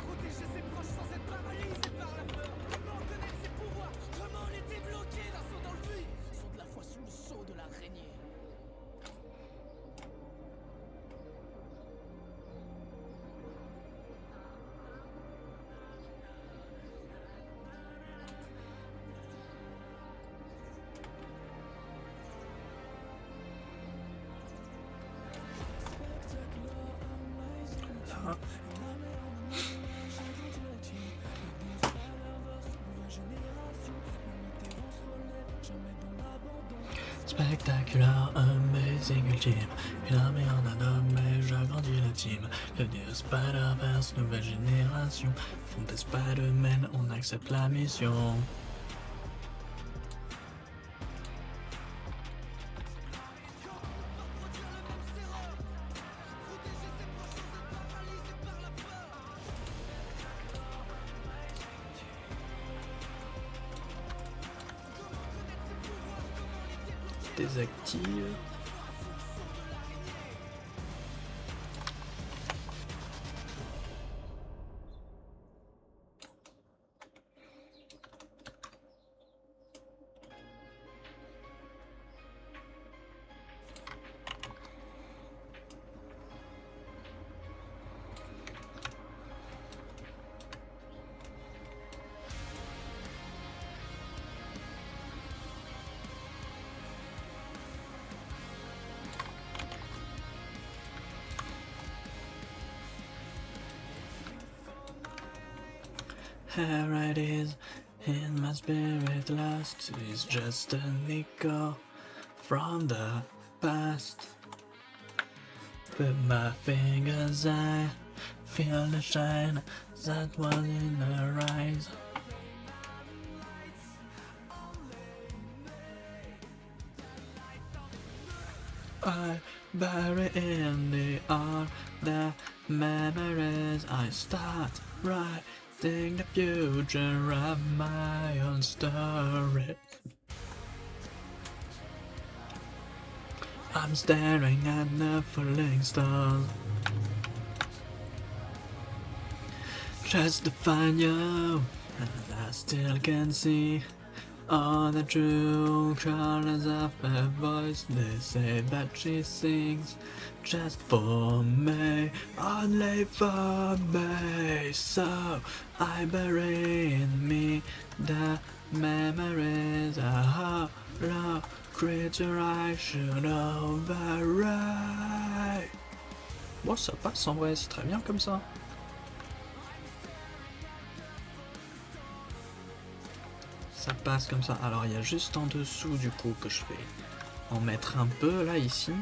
Protéger ses proches sans être paralysé par la peur. Comment connaître ses pouvoirs? Comment les débloquer d'un saut dans le vide? Saut de la foi sous le sceau de l'araignée. Là. Spectacular, amazing, ultime. Une armée en un homme, et j'agrandis la team. L'avenir Spider-Verse, nouvelle génération. Font des Spider-Man, on accepte la mission. Désactive. Here it is, in my spirit lost, is just an echo from the past. With my fingers I feel the shine that was in her eyes. I bury in the art the memories. I start writing the future of my own story. I'm staring at the falling stars, just to find you, and I still can see all the true colors of her voice. They say that she sings just for me, only for me. So I bury in me the memories, a hollow creature I should override. Bon, ça passe en vrai, c'est très bien comme ça. Ça passe comme ça. Alors il y a juste en dessous du coup que je vais en mettre un peu là ici.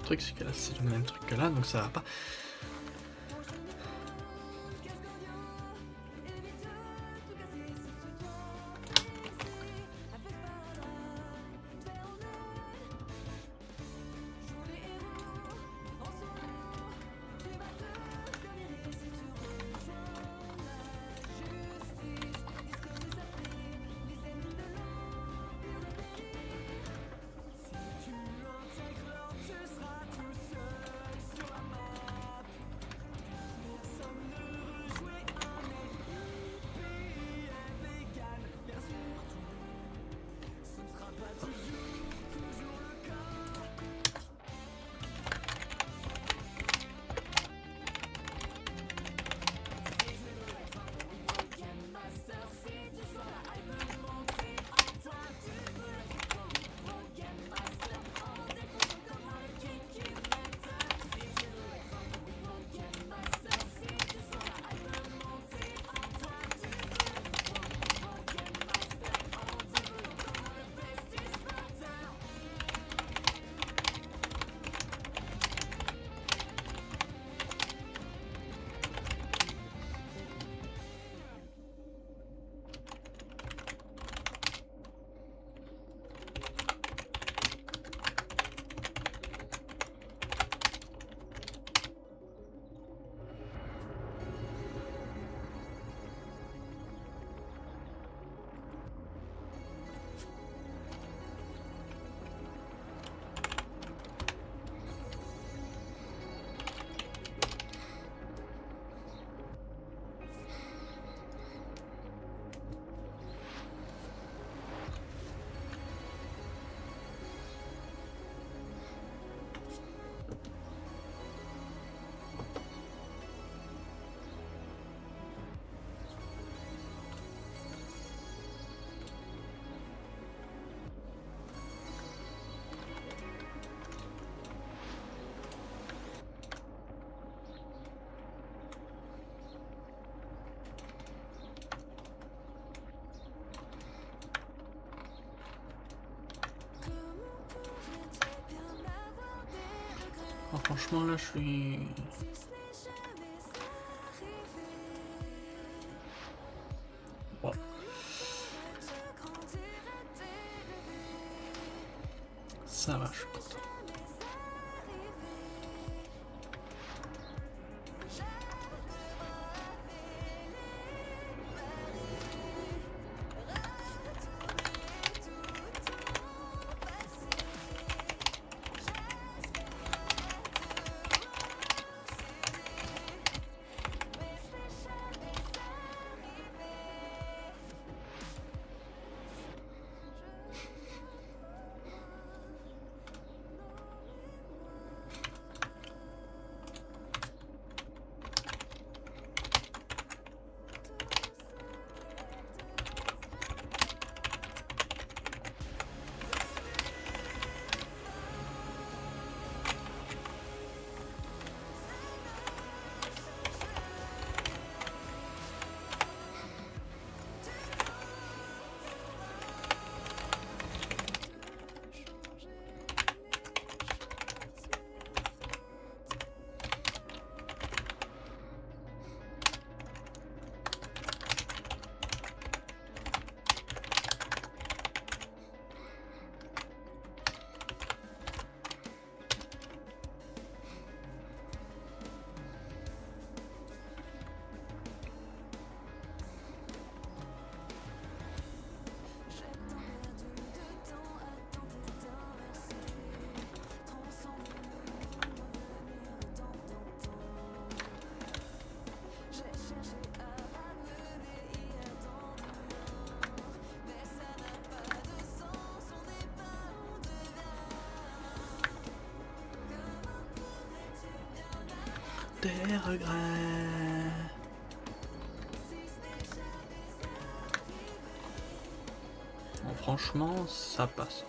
Le truc, c'est que là, c'est le même truc que là, donc ça va pas. Oh, franchement, là, je suis... Wow. Ça va, je suis content. Des regrets. Bon, franchement, ça passe.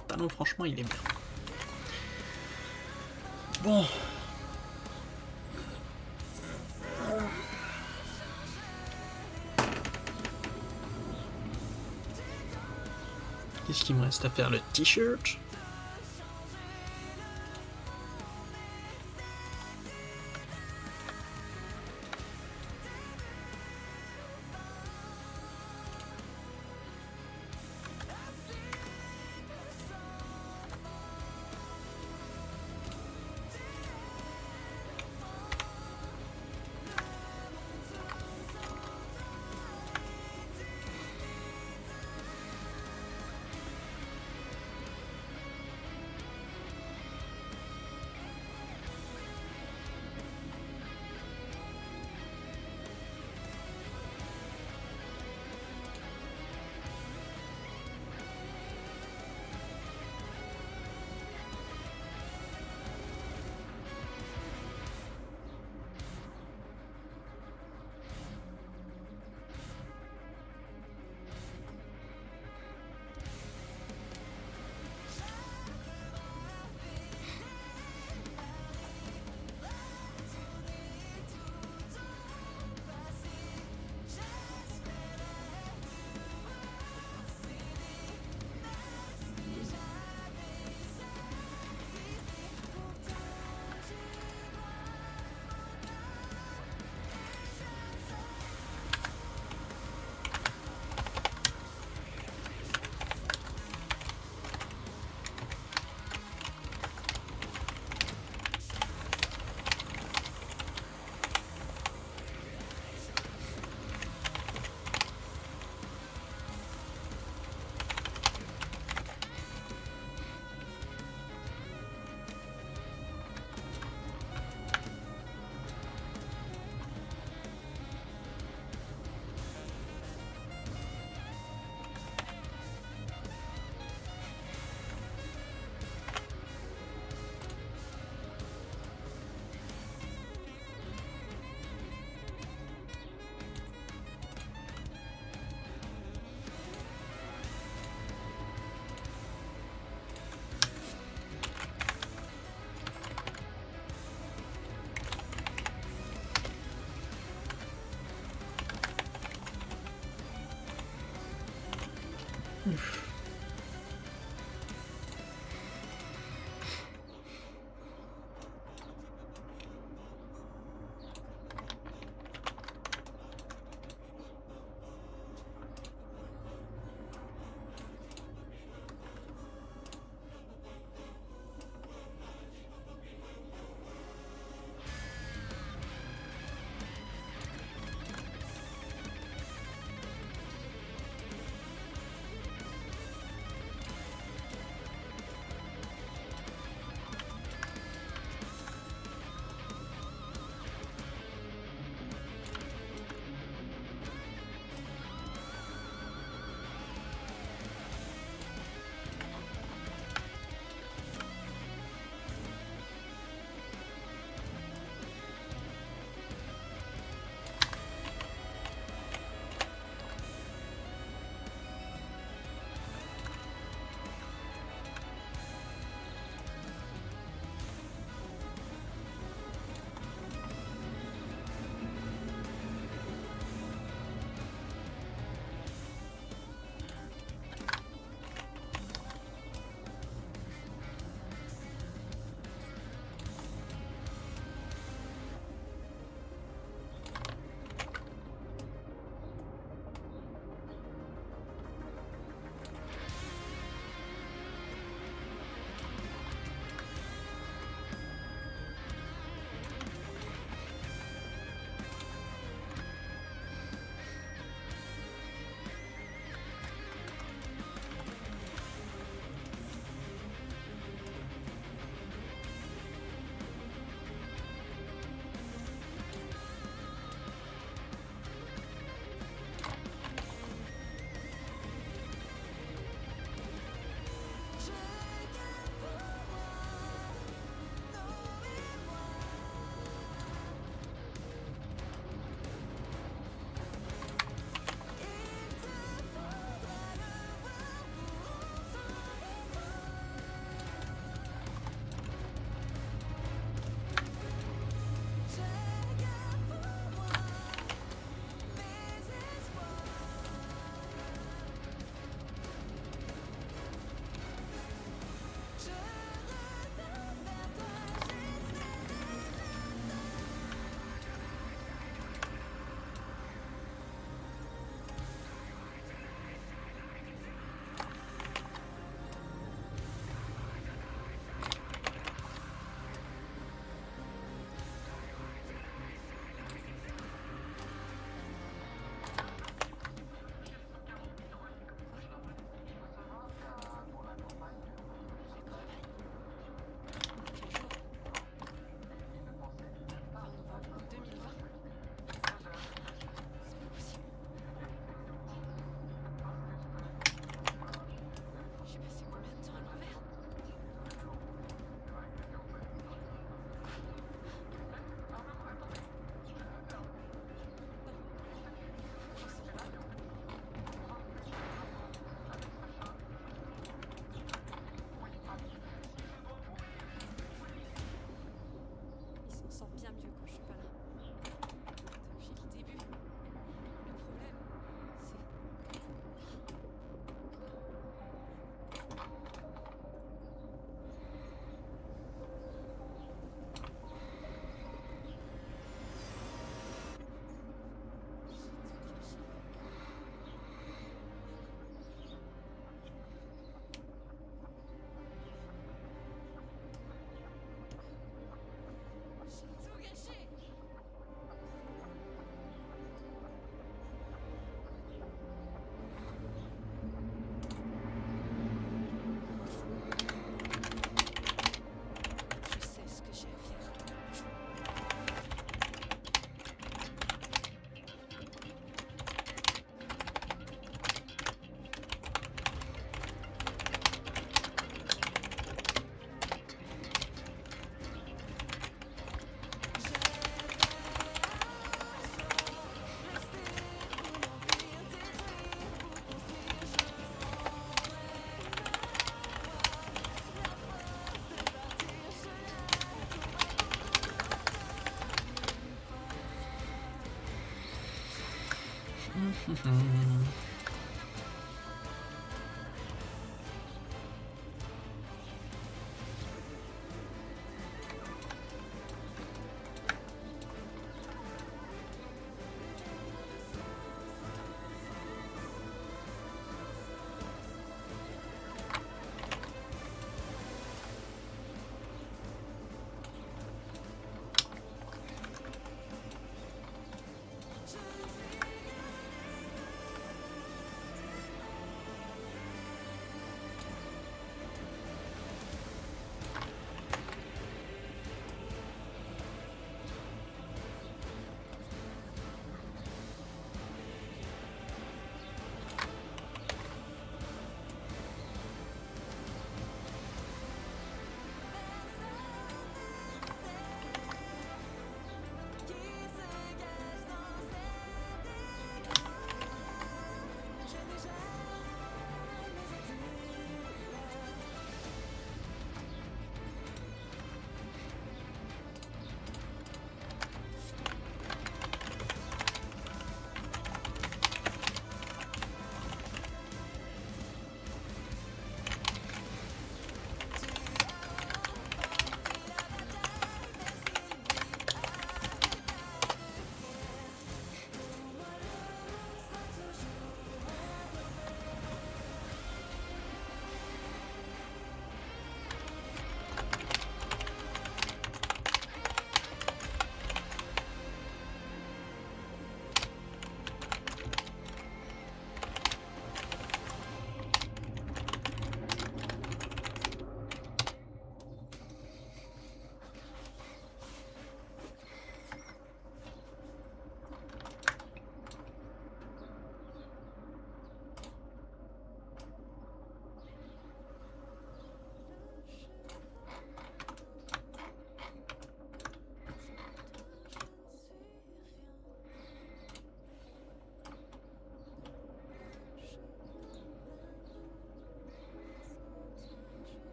pantalon, franchement, il est bien. Bon. Qu'est-ce qu'il me reste à faire? Le t-shirt?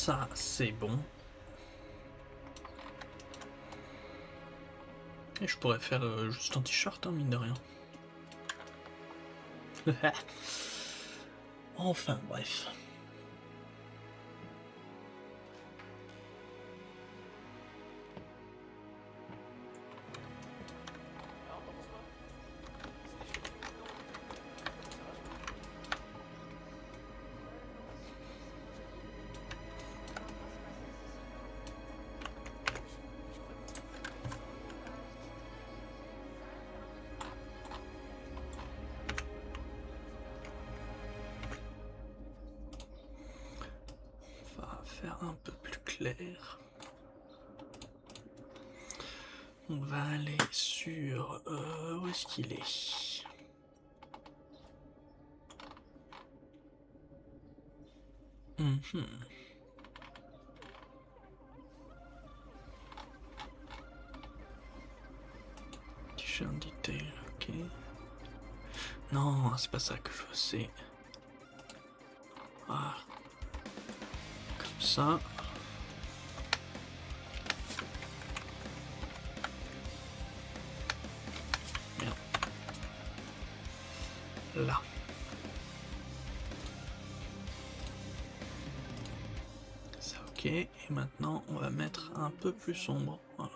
Ça, c'est bon. Et je pourrais faire juste un t-shirt, hein, mine de rien. Enfin, bref. On va faire un peu plus clair. On va aller sur... où est-ce qu'il est? T-shirt detail, ok. Non, c'est pas ça que je veux, c'est... Ah. Comme ça. Merde. Là. Ça, ok. Et maintenant, on va mettre un peu plus sombre. Voilà.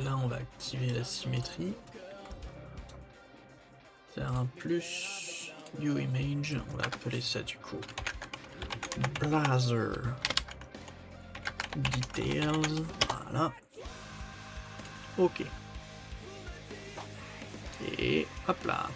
Là, on va activer la symétrie. Faire un plus View Image. On va appeler ça du coup Blazer Details. Voilà. Ok. Et hop là.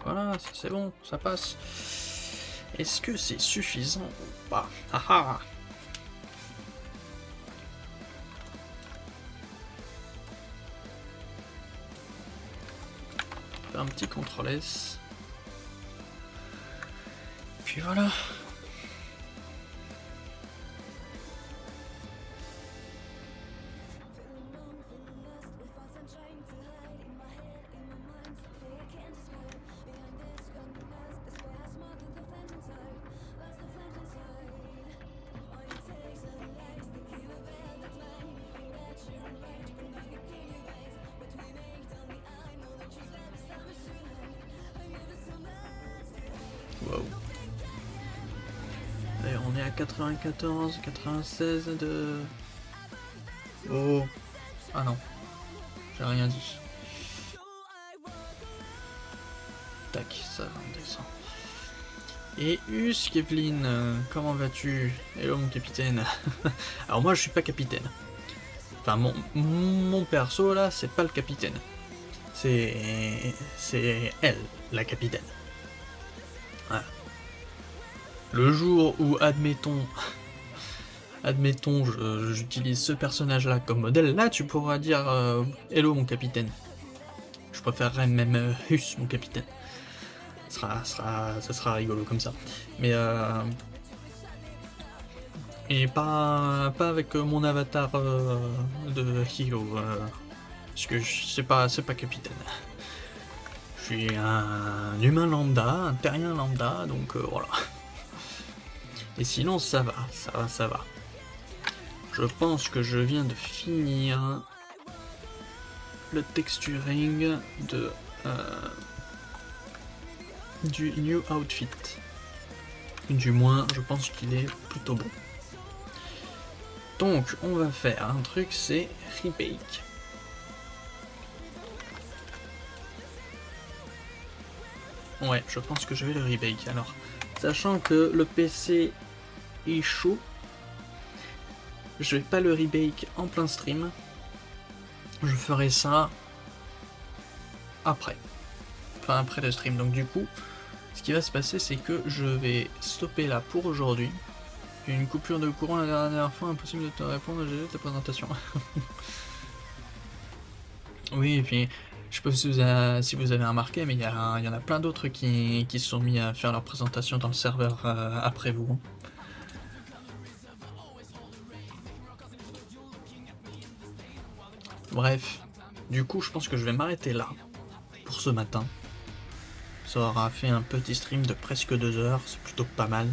Voilà, ça c'est bon, ça passe. Est-ce que c'est suffisant ou pas? Haha. Un petit CTRL S. Puis voilà. Wow. D'ailleurs, on est à 94, 96 de... Oh. Ah non. J'ai rien dit. Tac, ça descend. Et Kevlin, comment vas-tu? Hello mon capitaine. Alors moi je suis pas capitaine. Enfin mon perso là c'est pas le capitaine. C'est elle, la capitaine. Voilà. Le jour où admettons j'utilise ce personnage là comme modèle, là tu pourras dire hello mon capitaine. Je préférerais même Hus mon capitaine. Ça sera rigolo comme ça. Mais et pas avec mon avatar de Hilo, parce que c'est pas capitaine. Je suis un humain lambda, un terrien lambda, donc voilà. Et sinon ça va. Je pense que je viens de finir le texturing du new outfit. Du moins, je pense qu'il est plutôt bon. Donc, on va faire un truc, c'est rebake. Ouais, je pense que je vais le rebake. Alors, sachant que le PC est chaud, je vais pas le rebake en plein stream. Je ferai ça après. Enfin, après le stream. Donc, du coup, ce qui va se passer, c'est que je vais stopper là pour aujourd'hui. Une coupure de courant la dernière fois, impossible de te répondre, j'ai vu ta présentation. Oui, et puis, je sais pas si vous avez remarqué, mais il y en a plein d'autres qui se sont mis à faire leur présentation dans le serveur après vous. Bref, du coup, je pense que je vais m'arrêter là pour ce matin. Ça aura fait un petit stream de presque 2 heures, c'est plutôt pas mal.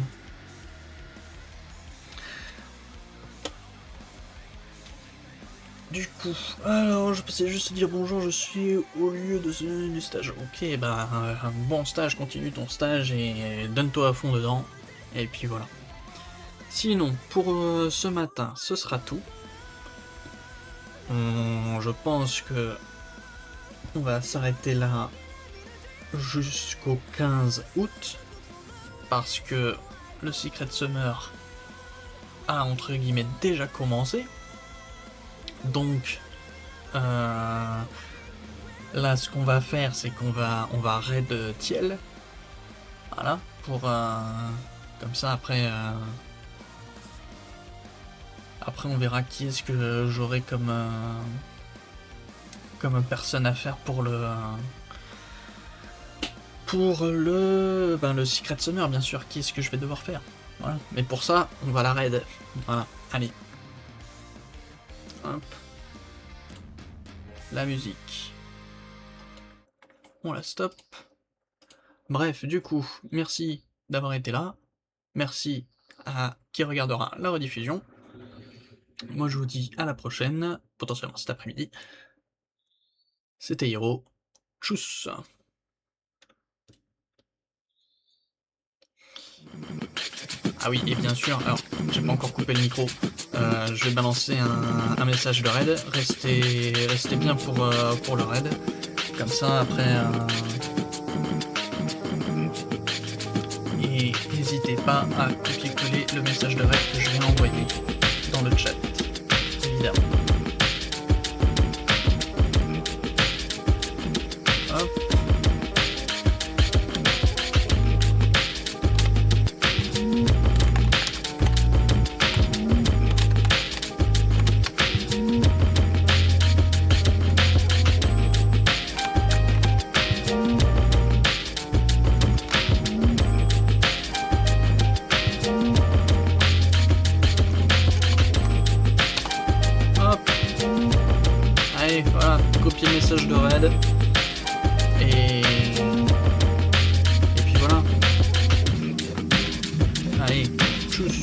Du coup, alors je pensais juste dire bonjour, je suis au lieu du stage. Ok, bah bon stage, continue ton stage et donne-toi à fond dedans. Et puis voilà. Sinon, pour ce matin, ce sera tout. Je pense que on va s'arrêter là jusqu'au 15 août. Parce que le Secret Summer a entre guillemets déjà commencé. Donc là ce qu'on va faire c'est qu'on va raid Thiel. Voilà, pour comme ça après on verra qui est-ce que j'aurai comme personne à faire pour le Secret Summer, bien sûr, qui est-ce que je vais devoir faire. Voilà. Mais pour ça, on va la raid. Voilà, allez. Hop. La musique. On la stop. Bref, du coup, merci d'avoir été là. Merci à qui regardera la rediffusion. Moi je vous dis à la prochaine, potentiellement cet après-midi. C'était Hiro. Tchuss. Ah oui, et bien sûr, alors, j'ai pas encore coupé le micro, je vais balancer un message de raid, restez bien pour le raid, comme ça après, et n'hésitez pas à copier-coller le message de raid que je vais envoyer dans le chat, évidemment. Hop. Voilà, copier le message de raid et puis voilà. Allez, tchuss.